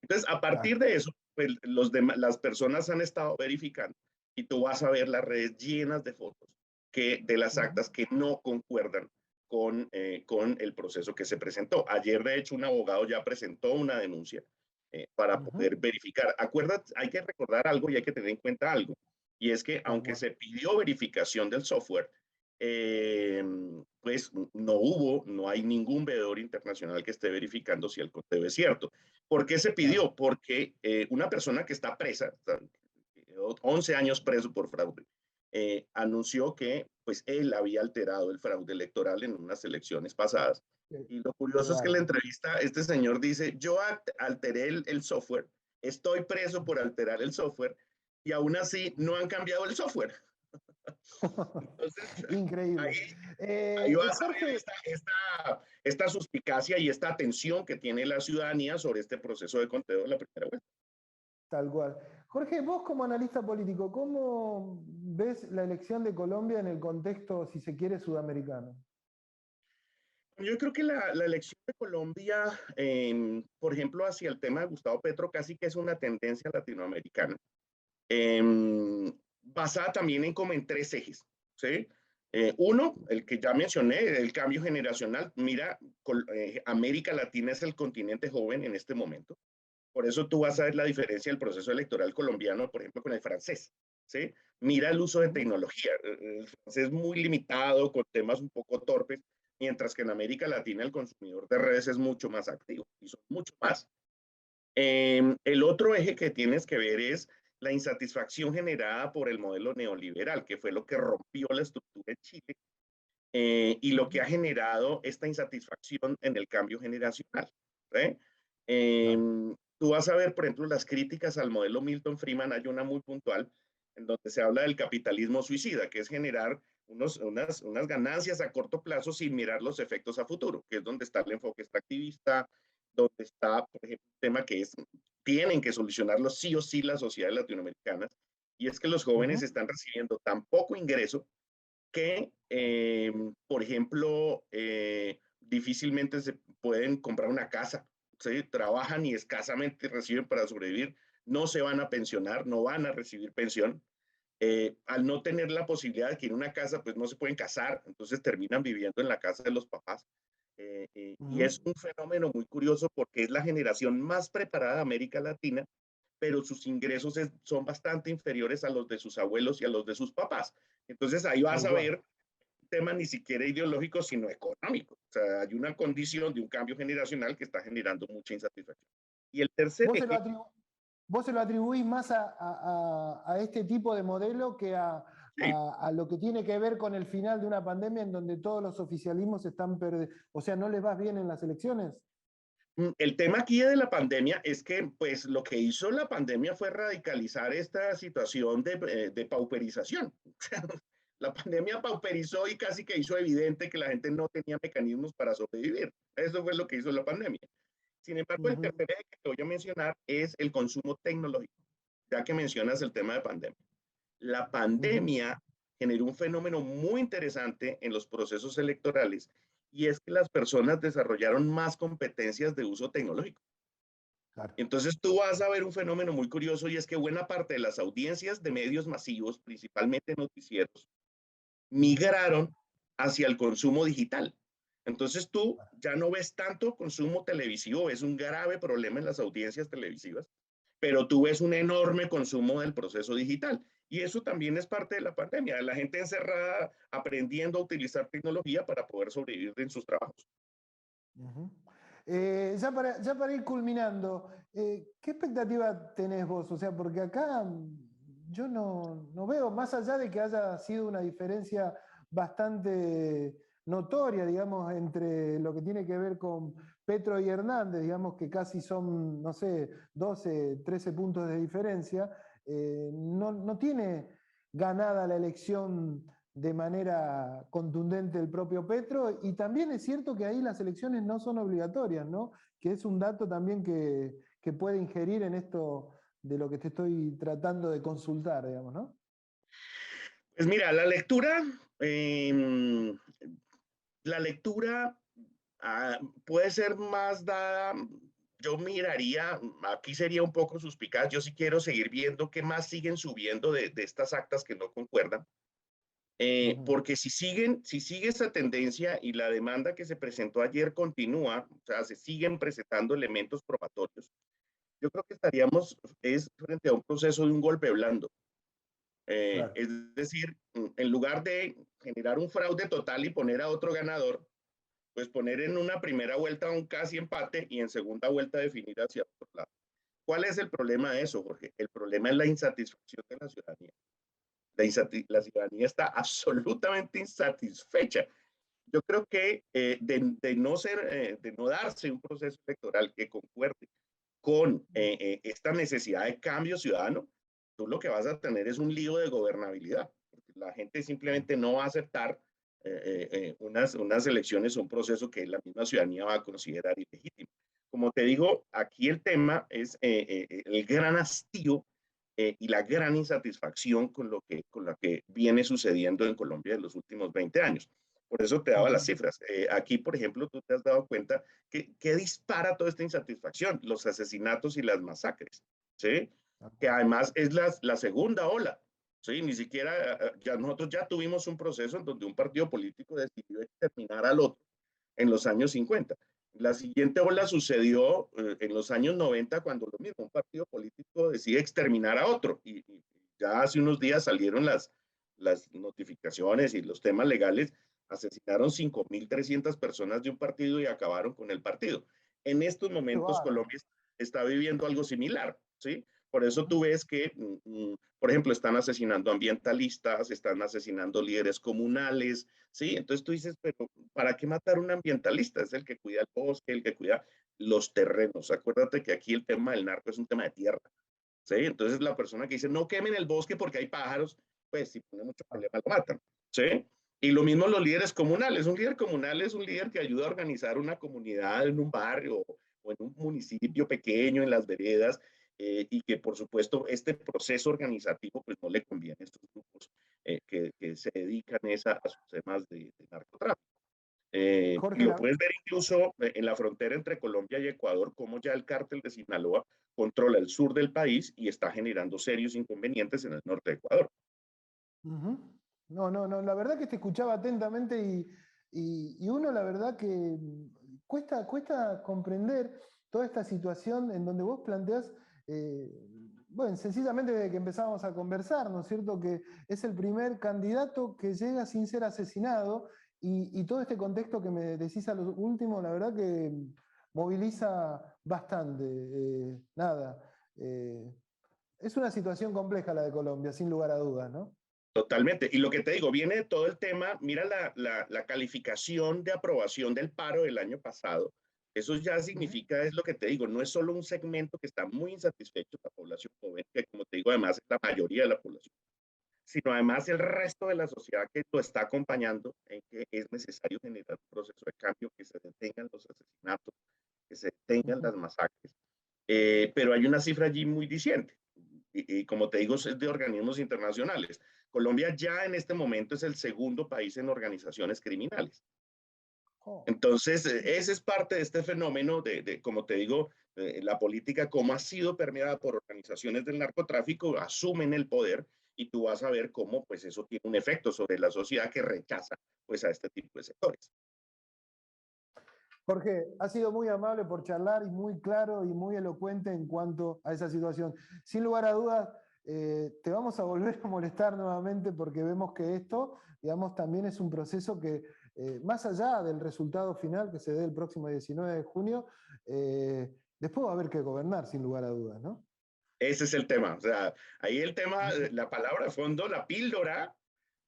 Entonces, a partir de eso, pues, las personas han estado verificando y tú vas a ver las redes llenas de fotos de las actas que no concuerdan con el proceso que se presentó. Ayer, de hecho, un abogado ya presentó una denuncia para poder verificar. Acuérdate, hay que recordar algo y hay que tener en cuenta algo. Y es que aunque se pidió verificación del software, pues no hay ningún veedor internacional que esté verificando si el conteo es cierto. ¿Por qué se pidió? Porque una persona que está presa, 11 años preso por fraude, anunció que pues él había alterado el fraude electoral en unas elecciones pasadas. Y lo curioso es que en la entrevista este señor dice, yo alteré el software, estoy preso por alterar el software, y aún así no han cambiado el software. Entonces, increíble. Ahí vas a ver esta suspicacia y esta atención que tiene la ciudadanía sobre este proceso de conteo de la primera vuelta. Tal cual. Jorge, vos como analista político, ¿cómo ves la elección de Colombia en el contexto, si se quiere, sudamericano? Yo creo que la elección de Colombia, por ejemplo, hacia el tema de Gustavo Petro, casi que es una tendencia latinoamericana, basada también en como en tres ejes, ¿sí? Uno, el que ya mencioné, el cambio generacional. Mira, América Latina es el continente joven en este momento. Por eso tú vas a ver la diferencia del proceso electoral colombiano, por ejemplo, con el francés, ¿sí? Mira el uso de tecnología. El francés es muy limitado, con temas un poco torpes, mientras que en América Latina el consumidor de redes es mucho más activo y son mucho más. El otro eje que tienes que ver es la insatisfacción generada por el modelo neoliberal, que fue lo que rompió la estructura en Chile y lo que ha generado esta insatisfacción en el cambio generacional. ¿Sí? Tú vas a ver, por ejemplo, las críticas al modelo Milton Friedman, hay una muy puntual, en donde se habla del capitalismo suicida, que es generar unas ganancias a corto plazo sin mirar los efectos a futuro, que es donde está el enfoque extractivista, donde está, por ejemplo, un tema que es, tienen que solucionarlo sí o sí las sociedades latinoamericanas, y es que los jóvenes están recibiendo tan poco ingreso que, por ejemplo, difícilmente se pueden comprar una casa, ¿sí? Trabajan y escasamente reciben para sobrevivir, no se van a pensionar, no van a recibir pensión. Al no tener la posibilidad de adquirir una casa, pues no se pueden casar, entonces terminan viviendo en la casa de los papás. Y es un fenómeno muy curioso porque es la generación más preparada de América Latina, pero sus ingresos son bastante inferiores a los de sus abuelos y a los de sus papás. Entonces ahí vas a ver un tema ni siquiera ideológico, sino económico. O sea, hay una condición de un cambio generacional que está generando mucha insatisfacción. Y el tercer ¿Vos se lo, eje, vos se lo atribuís más a este tipo de modelo que sí, a lo que tiene que ver con el final de una pandemia en donde todos los oficialismos están perdiendo? O sea, ¿no les va bien en las elecciones? el tema aquí de la pandemia es que, pues, lo que hizo la pandemia fue radicalizar esta situación de pauperización. La pandemia pauperizó y casi que hizo evidente que la gente no tenía mecanismos para sobrevivir. Eso fue lo que hizo la pandemia. Sin embargo, el tercer eje que te voy a mencionar es el consumo tecnológico, ya que mencionas el tema de pandemia. La pandemia generó un fenómeno muy interesante en los procesos electorales y es que las personas desarrollaron más competencias de uso tecnológico. Claro. Entonces tú vas a ver un fenómeno muy curioso y es que buena parte de las audiencias de medios masivos, principalmente noticieros, migraron hacia el consumo digital. Entonces tú ya no ves tanto consumo televisivo, es un grave problema en las audiencias televisivas, pero tú ves un enorme consumo del proceso digital. Y eso también es parte de la pandemia, la gente encerrada aprendiendo a utilizar tecnología para poder sobrevivir en sus trabajos. Ya para ir culminando, ¿qué expectativa tenés vos? O sea, porque acá yo no veo, más allá de que haya sido una diferencia bastante notoria, digamos, entre lo que tiene que ver con Petro y Hernández, digamos que casi son, no sé, 12, 13 puntos de diferencia, no tiene ganada la elección de manera contundente el propio Petro, y también es cierto que ahí las elecciones no son obligatorias, ¿no? Que es un dato también que puede ingerir en esto de lo que te estoy tratando de consultar, digamos, ¿no? Pues mira, la lectura puede ser más dada, yo miraría, aquí sería un poco suspicaz, yo sí quiero seguir viendo qué más siguen subiendo de estas actas que no concuerdan. Porque si sigue esa tendencia y la demanda que se presentó ayer continúa, o sea, se siguen presentando elementos probatorios, yo creo que estaríamos frente a un proceso de un golpe blando. Claro. Es decir, en lugar de generar un fraude total y poner a otro ganador, pues poner en una primera vuelta un casi empate y en segunda vuelta definir hacia otro lado. ¿Cuál es el problema de eso, Jorge? El problema es la insatisfacción de la ciudadanía. La ciudadanía está absolutamente insatisfecha. Yo creo que de no darse un proceso electoral que concuerde con esta necesidad de cambio ciudadano, tú lo que vas a tener es un lío de gobernabilidad. La gente simplemente no va a aceptar unas elecciones o un proceso que la misma ciudadanía va a considerar ilegítimo. Como te digo, aquí el tema es el gran hastío y la gran insatisfacción con la que viene sucediendo en Colombia en los últimos 20 años. Por eso te daba las cifras. Aquí, por ejemplo, tú te has dado cuenta que dispara toda esta insatisfacción, los asesinatos y las masacres, ¿sí? Que además es la segunda ola, ¿sí? Ni siquiera, nosotros ya tuvimos un proceso en donde un partido político decidió exterminar al otro en los años 50. La siguiente ola sucedió en los años 90, cuando lo mismo, un partido político decide exterminar a otro. Y ya hace unos días salieron las notificaciones y los temas legales. Asesinaron 5.300 personas de un partido y acabaron con el partido. En estos momentos Colombia está viviendo algo similar, ¿sí? Por eso tú ves que, por ejemplo, están asesinando ambientalistas, están asesinando líderes comunales, ¿sí? Entonces tú dices, pero ¿para qué matar a un ambientalista? Es el que cuida el bosque, el que cuida los terrenos. Acuérdate que aquí el tema del narco es un tema de tierra, ¿sí? Entonces la persona que dice, no quemen el bosque porque hay pájaros, pues si pone mucho problema lo matan, ¿sí? Y lo mismo los líderes comunales. Un líder comunal es un líder que ayuda a organizar una comunidad en un barrio o en un municipio pequeño, en las veredas, y que por supuesto este proceso organizativo pues no le conviene a estos grupos que se dedican a sus temas de narcotráfico. Jorge, y lo puedes ver incluso en la frontera entre Colombia y Ecuador, cómo ya el cártel de Sinaloa controla el sur del país y está generando serios inconvenientes en el norte de Ecuador. No, la verdad que te escuchaba atentamente y uno la verdad que cuesta comprender toda esta situación en donde vos planteás, bueno, sencillamente desde que empezábamos a conversar, ¿no es cierto?, que es el primer candidato que llega sin ser asesinado y todo este contexto que me decís a lo último, la verdad que moviliza bastante. Es una situación compleja la de Colombia, sin lugar a dudas, ¿no? Totalmente. Y lo que te digo, viene de todo el tema, mira la calificación de aprobación del paro del año pasado. Eso ya significa, es lo que te digo, no es solo un segmento que está muy insatisfecho, la población joven, que como te digo, además es la mayoría de la población, sino además el resto de la sociedad que lo está acompañando en que es necesario generar un proceso de cambio, que se detengan los asesinatos, que se detengan las masacres. Pero hay una cifra allí muy diciente. Y como te digo, es de organismos internacionales. Colombia ya en este momento es el segundo país en organizaciones criminales. Entonces, ese es parte de este fenómeno como te digo, la política, como ha sido permeada por organizaciones del narcotráfico, asumen el poder y tú vas a ver cómo pues, eso tiene un efecto sobre la sociedad que rechaza pues, a este tipo de sectores. Jorge, ha sido muy amable por charlar y muy claro y muy elocuente en cuanto a esa situación. Sin lugar a dudas, te vamos a volver a molestar nuevamente porque vemos que esto, digamos, también es un proceso que, más allá del resultado final que se dé el próximo 19 de junio, después va a haber que gobernar, sin lugar a dudas, ¿no? Ese es el tema. O sea, ahí el tema, la palabra de fondo, la píldora,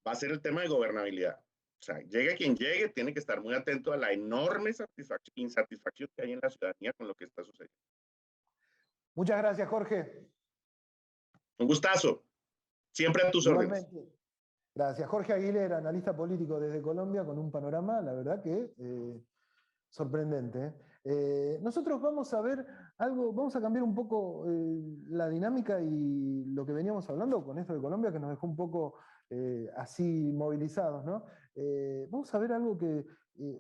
va a ser el tema de gobernabilidad. O sea, llegue quien llegue, tiene que estar muy atento a la enorme insatisfacción que hay en la ciudadanía con lo que está sucediendo. Muchas gracias, Jorge. Un gustazo. Siempre a tus órdenes. Gracias. Jorge Aguilera, analista político desde Colombia, con un panorama, la verdad que sorprendente. Nosotros vamos a ver algo, vamos a cambiar un poco la dinámica y lo que veníamos hablando con esto de Colombia, que nos dejó un poco así movilizados, ¿no? Vamos a ver algo que,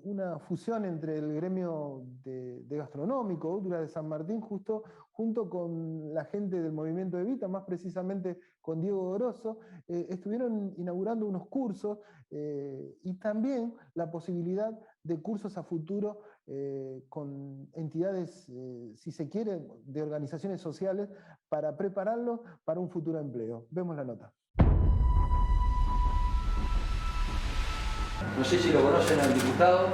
una fusión entre el gremio de gastronómico, Ultra de San Martín, junto con la gente del movimiento Evita, más precisamente con Diego Grosso, estuvieron inaugurando unos cursos y también la posibilidad de cursos a futuro con entidades, si se quiere, de organizaciones sociales para prepararlos para un futuro empleo. Vemos la nota. No sé si lo conocen al diputado,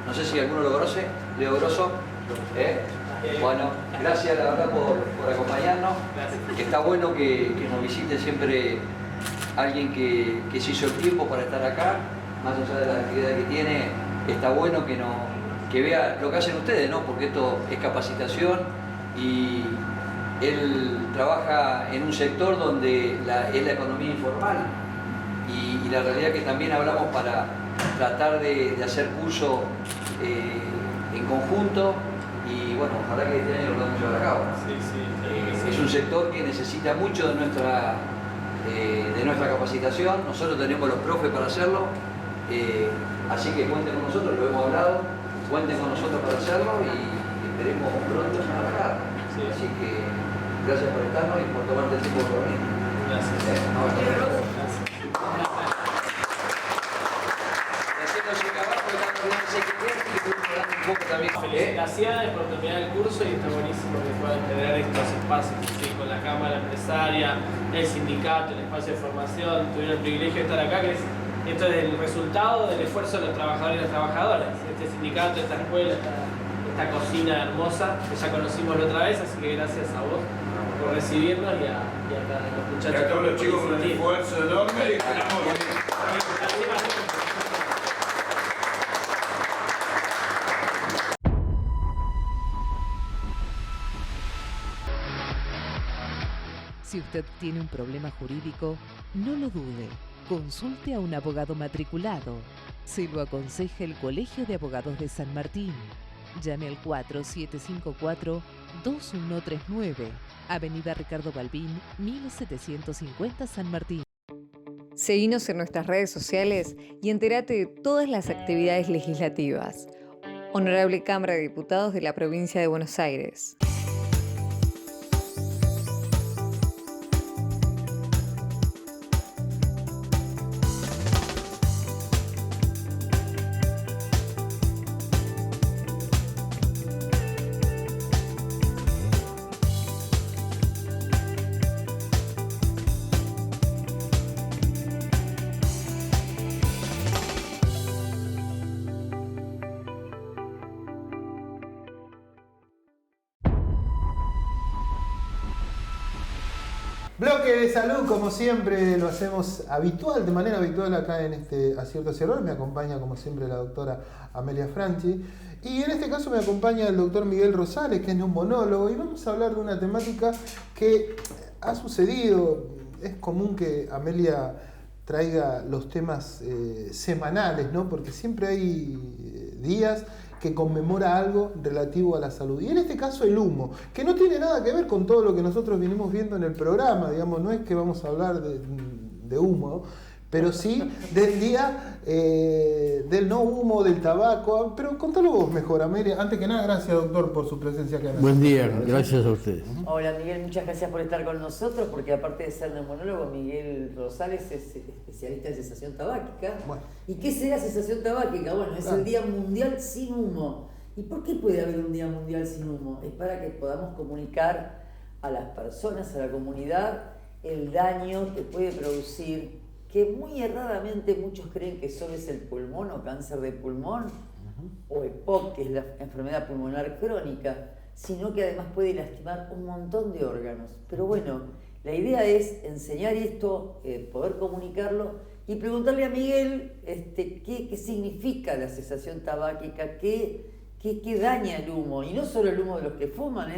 no sé si alguno lo conoce, Leo Grosso. Bueno, gracias la verdad por acompañarnos. Está bueno que nos visite siempre alguien que se hizo el tiempo para estar acá, más allá de la actividad que tiene. Está bueno que vea lo que hacen ustedes, ¿no? Porque esto es capacitación y él trabaja en un sector donde es la economía informal. Y la realidad que también hablamos para tratar de hacer curso en conjunto y bueno, ojalá que este año lo podamos llevar a cabo. Es un sector que necesita mucho de nuestra capacitación. Nosotros tenemos los profes para hacerlo, así que cuenten con nosotros, lo hemos hablado, cuenten con nosotros para hacerlo y esperemos pronto arrancar. Así que gracias por estarnos y por tomarte el tiempo por venir. Felicitaciones por terminar el curso y está buenísimo que puedan tener estos espacios así, con la Cámara Empresaria, el sindicato, el espacio de formación. Tuvieron el privilegio de estar acá, que esto es el resultado del esfuerzo de los trabajadores y las trabajadoras. Este sindicato, esta escuela, esta cocina hermosa que ya conocimos la otra vez, así que gracias a vos por recibirnos y a los muchachos. Y a todos los chicos por el esfuerzo enorme y esperamos. Si usted tiene un problema jurídico, no lo dude. Consulte a un abogado matriculado. Se lo aconseja el Colegio de Abogados de San Martín. Llame al 4754-2139, Avenida Ricardo Balbín, 1750 San Martín. Seguinos en nuestras redes sociales y entérate de todas las actividades legislativas. Honorable Cámara de Diputados de la Provincia de Buenos Aires. Bloque de salud, como siempre lo hacemos de manera habitual acá en este Aciertos y Errores. Me acompaña como siempre la doctora Amelia Franchi. Y en este caso me acompaña el doctor Miguel Rosales, que es neumonólogo. Y vamos a hablar de una temática que ha sucedido. Es común que Amelia traiga los temas semanales, ¿no? Porque siempre hay días que conmemora algo relativo a la salud. Y en este caso el humo, que no tiene nada que ver con todo lo que nosotros vinimos viendo en el programa, digamos, no es que vamos a hablar de humo, pero sí del día del no humo, del tabaco. Pero contalo vos mejor, Amelia. Antes que nada, gracias, doctor, por su presencia acá. Buen día, gracias a ustedes. Hola, Miguel, muchas gracias por estar con nosotros, porque aparte de ser neumonólogo, Miguel Rosales es especialista en cesación tabáquica. Bueno. ¿Y qué será cesación tabáquica? Bueno, es el Día Mundial sin Humo. ¿Y por qué puede haber un Día Mundial sin humo? Es para que podamos comunicar a las personas, a la comunidad, el daño que puede producir, que muy erradamente muchos creen que solo es el pulmón o cáncer de pulmón, o EPOC, que es la enfermedad pulmonar crónica, sino que además puede lastimar un montón de órganos. Pero bueno, la idea es enseñar esto, poder comunicarlo y preguntarle a Miguel qué significa la cesación tabáquica, qué daña el humo, y no solo el humo de los que fuman,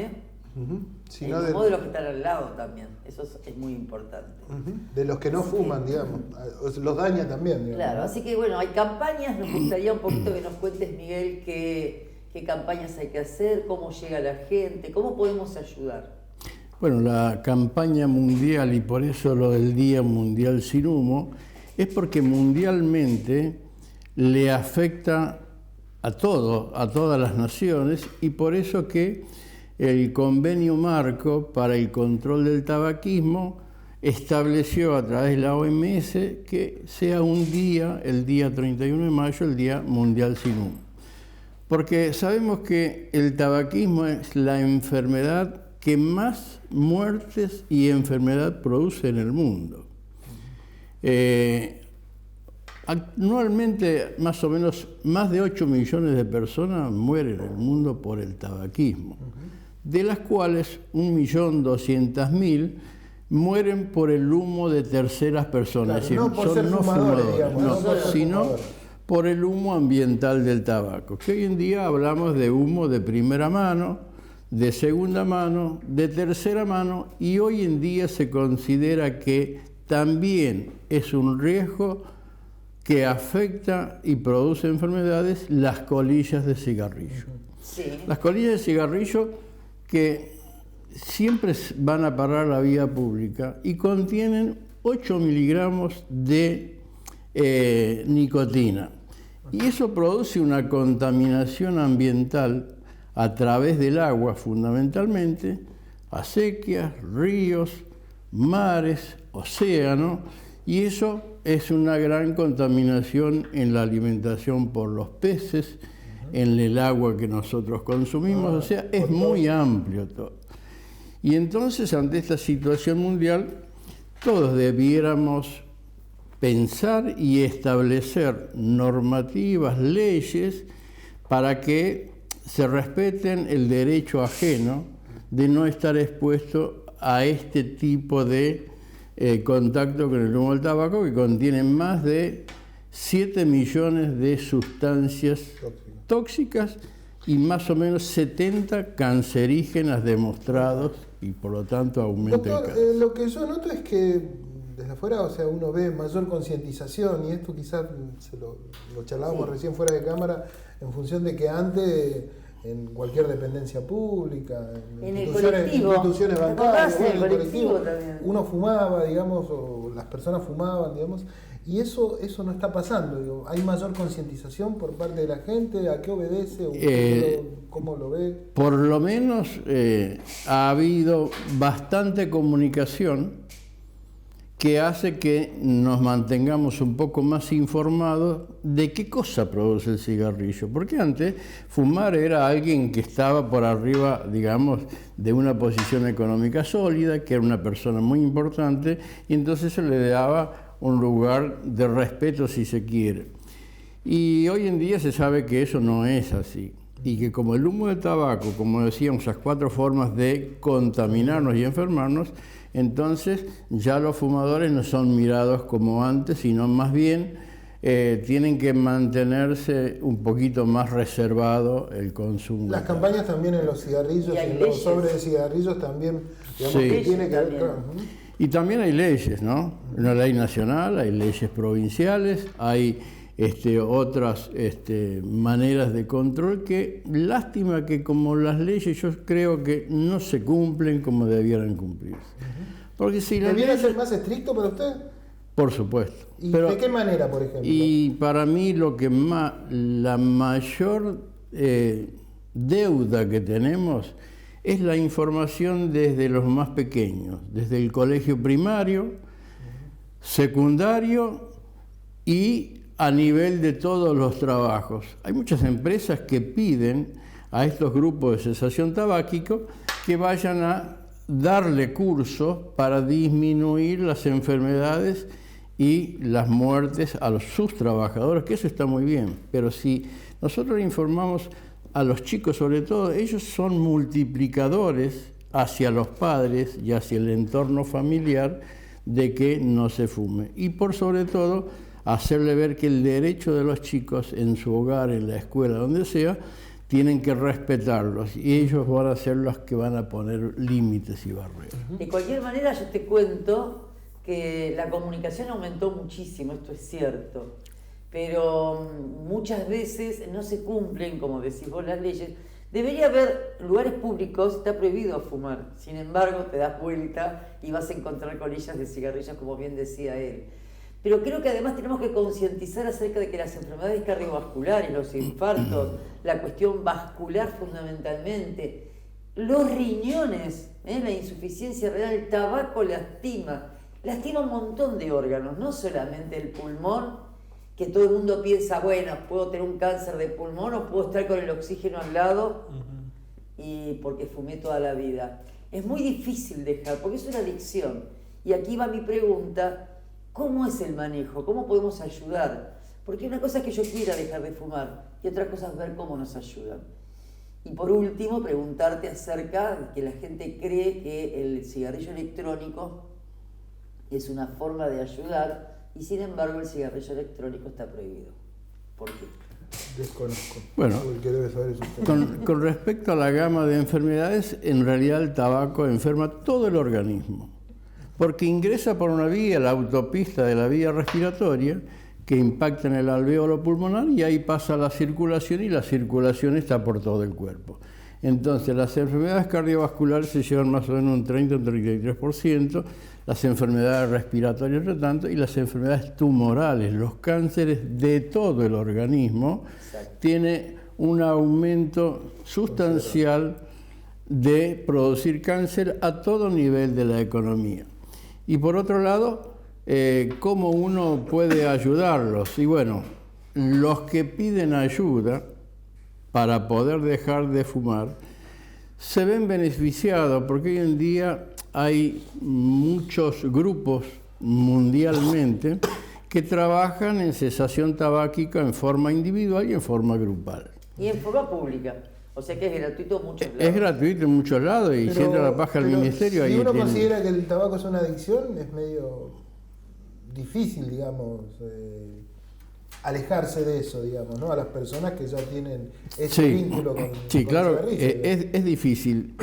sino el humo de los que están al lado también. Eso es muy importante. De los que no fuman, digamos. Los daña también, digamos. Claro, así que bueno, hay campañas. Nos gustaría un poquito que nos cuentes, Miguel, qué campañas hay que hacer, cómo llega la gente, cómo podemos ayudar. Bueno, la campaña mundial, y por eso lo del Día Mundial sin Humo, es porque mundialmente le afecta a todas las naciones, y por eso que el Convenio Marco para el Control del Tabaquismo estableció a través de la OMS que sea un día, el día 31 de mayo, el Día Mundial sin Humo. Porque sabemos que el tabaquismo es la enfermedad que más muertes y enfermedad produce en el mundo. Anualmente, más o menos, más de 8 millones de personas mueren en el mundo por el tabaquismo, de las cuales 1.200.000 mueren por el humo de terceras personas, claro, es decir, no fumadores, sino por el humo ambiental del tabaco, que hoy en día hablamos de humo de primera mano, de segunda mano, de tercera mano, y hoy en día se considera que también es un riesgo que afecta y produce enfermedades las colillas de cigarrillo. Sí. Las colillas de cigarrillo que siempre van a parar la vía pública y contienen 8 miligramos de nicotina. Y eso produce una contaminación ambiental a través del agua, fundamentalmente, acequias, ríos, mares, océanos, y eso es una gran contaminación en la alimentación por los peces, en el agua que nosotros consumimos, o sea, es muy amplio todo. Y entonces, ante esta situación mundial, todos debiéramos pensar y establecer normativas, leyes, para que se respeten el derecho ajeno de no estar expuesto a este tipo de contacto con el humo del tabaco, que contiene más de 7 millones de sustancias tóxicas y más o menos 70 cancerígenas demostrados, y por lo tanto aumenta el cáncer. Lo que yo noto es que desde afuera, o sea, uno ve mayor concientización, y esto quizás lo charlábamos recién fuera de cámara, en función de que antes en cualquier dependencia pública, en instituciones bancarias, en el colectivo también. Uno fumaba, digamos, o las personas fumaban, digamos, y eso no está pasando. Digo, ¿hay mayor concientización por parte de la gente? ¿A qué obedece? ¿O cómo lo ve? Por lo menos ha habido bastante comunicación que hace que nos mantengamos un poco más informados de qué cosa produce el cigarrillo. Porque antes fumar era alguien que estaba por arriba, digamos, de una posición económica sólida, que era una persona muy importante, y entonces se le daba un lugar de respeto, si se quiere. Y hoy en día se sabe que eso no es así. Y que como el humo de tabaco, como decíamos, esas 4 formas de contaminarnos y enfermarnos, entonces ya los fumadores no son mirados como antes, sino más bien tienen que mantenerse un poquito más reservado el consumo. Las campañas también en los cigarrillos, en los sobres de cigarrillos también, digamos, sí, que tiene que ver con... Y también hay leyes, ¿no? Una ley nacional, hay leyes provinciales, hay otras maneras de control que, lástima que como las leyes yo creo que no se cumplen como debieran cumplirse. Porque si ¿Debiera ser más estricto para usted? Por supuesto. ¿Y de qué manera, por ejemplo? Y para mí la mayor deuda que tenemos es la información desde los más pequeños, desde el colegio primario, secundario y a nivel de todos los trabajos. Hay muchas empresas que piden a estos grupos de cesación tabáquico que vayan a darle cursos para disminuir las enfermedades y las muertes a sus trabajadores, que eso está muy bien, pero si nosotros informamos a los chicos, sobre todo, ellos son multiplicadores hacia los padres y hacia el entorno familiar de que no se fume. Y por sobre todo, hacerle ver que el derecho de los chicos en su hogar, en la escuela, donde sea, tienen que respetarlos y ellos van a ser los que van a poner límites y barreras. De cualquier manera, yo te cuento que la comunicación aumentó muchísimo, esto es cierto, pero muchas veces no se cumplen, como decís vos, las leyes. Debería haber lugares públicos, está prohibido fumar, sin embargo te das vuelta y vas a encontrar colillas de cigarrillos, como bien decía él. Pero creo que además tenemos que concientizar acerca de que las enfermedades cardiovasculares, los infartos, la cuestión vascular fundamentalmente, los riñones, la insuficiencia renal, el tabaco lastima un montón de órganos, no solamente el pulmón, que todo el mundo piensa, bueno, puedo tener un cáncer de pulmón o puedo estar con el oxígeno al lado y porque fumé toda la vida. Es muy difícil dejar, porque es una adicción. Y aquí va mi pregunta. ¿Cómo es el manejo? ¿Cómo podemos ayudar? Porque una cosa es que yo quiera dejar de fumar y otra cosa es ver cómo nos ayudan. Y por último, preguntarte acerca de que la gente cree que el cigarrillo electrónico es una forma de ayudar y sin embargo el cigarrillo electrónico está prohibido. ¿Por qué? Desconozco. Bueno, el que debe saber es usted. Con respecto a la gama de enfermedades, en realidad el tabaco enferma todo el organismo. Porque ingresa por una vía, la autopista de la vía respiratoria, que impactan el alvéolo pulmonar y ahí pasa la circulación y la circulación está por todo el cuerpo. Entonces las enfermedades cardiovasculares se llevan más o menos un 30 o un 33%, las enfermedades respiratorias otro tanto y las enfermedades tumorales, los cánceres de todo el organismo, tiene un aumento sustancial de producir cáncer a todo nivel de la economía. Y por otro lado, ¿cómo uno puede ayudarlos? Y bueno, los que piden ayuda para poder dejar de fumar se ven beneficiados porque hoy en día hay muchos grupos mundialmente que trabajan en cesación tabáquica en forma individual y en forma grupal. Y en forma pública. O sea que es gratuito en muchos lados. Es gratuito en muchos lados y si entra la paja al ministerio, si ahí uno tiene... considera que el tabaco es una adicción, es medio difícil, digamos, alejarse de eso, digamos, ¿no? A las personas que ya tienen ese vínculo con claro, el cigarrillo. es difícil.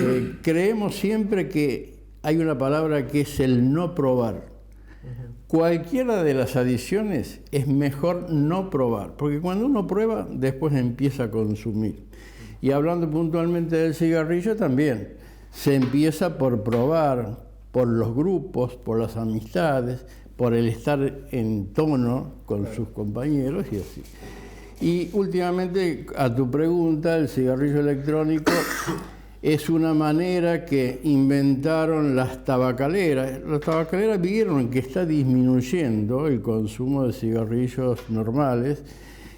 Creemos siempre que hay una palabra que es el no probar. Cualquiera de las adicciones es mejor no probar, porque cuando uno prueba, después empieza a consumir. Y hablando puntualmente del cigarrillo también, se empieza por probar, por los grupos, por las amistades, por el estar en tono con sus compañeros y así. Y últimamente, a tu pregunta, el cigarrillo electrónico es una manera que inventaron las tabacaleras. Las tabacaleras vieron que está disminuyendo el consumo de cigarrillos normales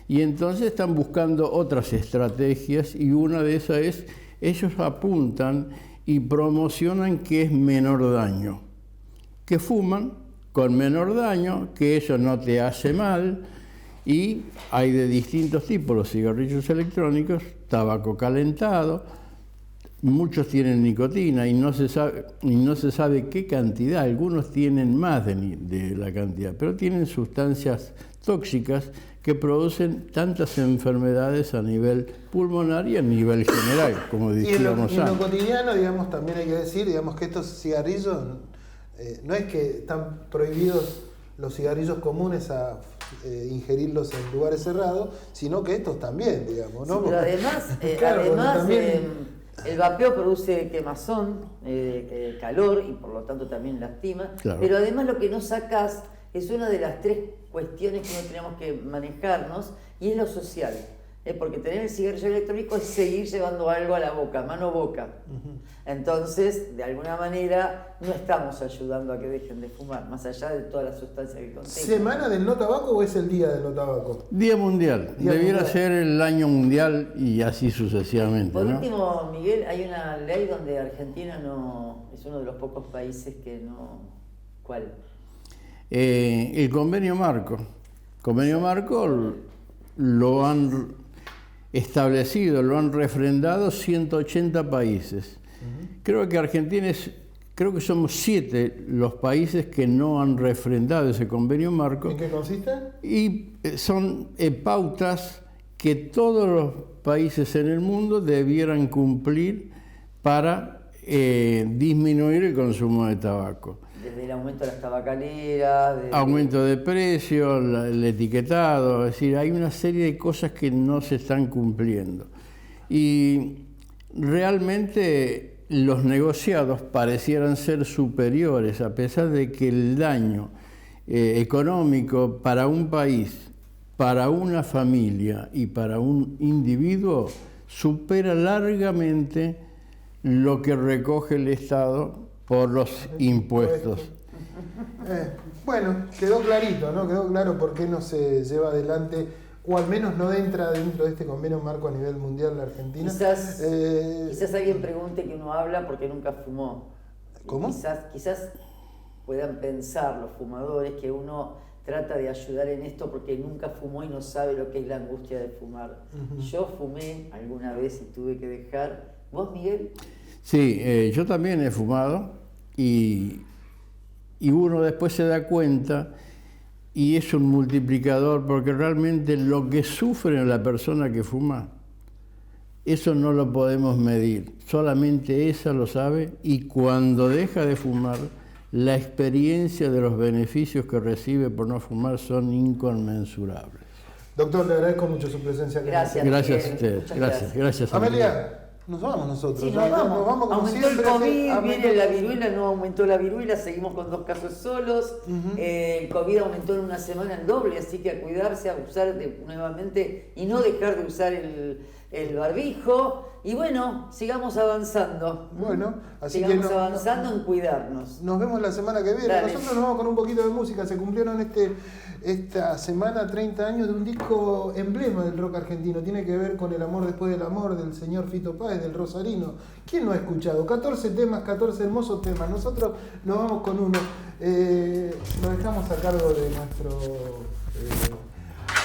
y entonces están buscando otras estrategias y una de esas es, ellos apuntan y promocionan que es menor daño, que fuman con menor daño, que eso no te hace mal, y hay de distintos tipos los cigarrillos electrónicos, tabaco calentado, muchos tienen nicotina y no se sabe qué cantidad, algunos tienen más de la cantidad, pero tienen sustancias tóxicas que producen tantas enfermedades a nivel pulmonar y a nivel general, como decíamos antes. Y en lo cotidiano, digamos, también hay que decir, digamos, que estos cigarrillos, no es que están prohibidos los cigarrillos comunes a ingerirlos en lugares cerrados, sino que estos también, digamos, ¿no? Sí, pero además, claro, el vapeo produce quemazón, calor y por lo tanto también lastima, claro. Pero además lo que no sacás es una de las tres cuestiones que no tenemos que manejarnos y es lo social. Porque tener el cigarrillo electrónico es seguir llevando algo a la boca, mano-boca. Entonces, de alguna manera, no estamos ayudando a que dejen de fumar, más allá de todas las sustancias que contienen. ¿Semana del no tabaco o es el día del no tabaco? Día mundial. Debiera ser el año mundial y así sucesivamente. Por último, Miguel, hay una ley donde Argentina no es uno de los pocos países que no... ¿Cuál? El convenio marco. Convenio marco lo han establecido, lo han refrendado 180 países. Creo que Argentina creo que somos 7 los países que no han refrendado ese convenio marco. ¿En qué consiste? Y son pautas que todos los países en el mundo debieran cumplir para disminuir el consumo de tabaco. Desde el aumento de las tabacaleras... Aumento de precios, el etiquetado, es decir, hay una serie de cosas que no se están cumpliendo. Y realmente los negociados parecieran ser superiores, a pesar de que el daño económico para un país, para una familia y para un individuo supera largamente lo que recoge el Estado por los impuestos. Bueno, quedó clarito, ¿no? Quedó claro por qué no se lleva adelante, o al menos no entra dentro de este convenio marco a nivel mundial la Argentina. Quizás alguien pregunte que uno habla porque nunca fumó. ¿Cómo? Quizás puedan pensar los fumadores que uno trata de ayudar en esto porque nunca fumó y no sabe lo que es la angustia de fumar. Yo fumé alguna vez y tuve que dejar. ¿Vos, Miguel? Sí, yo también he fumado y uno después se da cuenta y es un multiplicador porque realmente lo que sufre la persona que fuma, eso no lo podemos medir, solamente esa lo sabe y cuando deja de fumar la experiencia de los beneficios que recibe por no fumar son inconmensurables. Doctor, le agradezco mucho su presencia. Gracias. Gracias a usted. Gracias. Amelia, nos vamos nosotros. Sí, nos vamos como aumentó siempre. El COVID, viene la viruela, no aumentó la viruela, seguimos con 2 casos solos. El COVID aumentó en una semana el doble, así que a cuidarse, a usar nuevamente y no dejar de usar el barbijo. Y bueno, sigamos avanzando. Bueno, así sigamos avanzando en cuidarnos. Nos vemos la semana que viene. Dale. Nosotros nos vamos con un poquito de música. Se cumplieron esta semana 30 años de un disco emblema del rock argentino. Tiene que ver con El amor después del amor del señor Fito Páez, del Rosarino. ¿Quién no ha escuchado? 14 temas, 14 hermosos temas. Nosotros nos vamos con uno. Nos dejamos a cargo de nuestro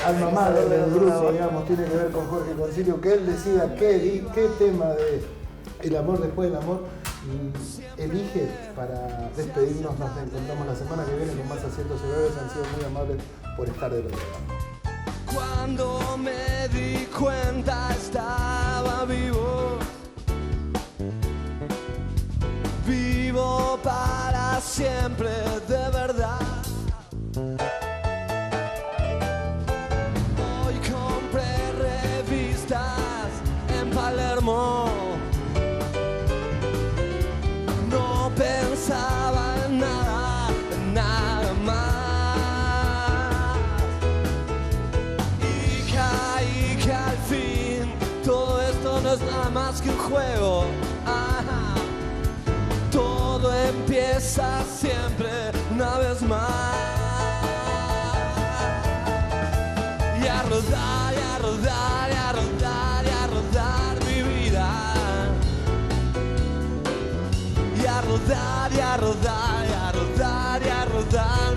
alma madre del grupo, digamos. Tiene que ver con Jorge Concilio, que él decida qué tema de El amor después del amor elige para despedirnos. Nos encontramos la semana que viene con más Asientos Celulares. Han sido muy amables por estar del otro lado. Cuando me di cuenta estaba vivo, vivo para siempre de verdad. Hoy compré revistas en Palermo, no pensaba en nada más, y caí que al fin todo esto no es nada más que un juego. Todo empieza siempre una vez más, y a rodar, y a rodar, y a rodar, y a rodar mi vida, y a rodar, y a rodar, y a rodar, y a rodar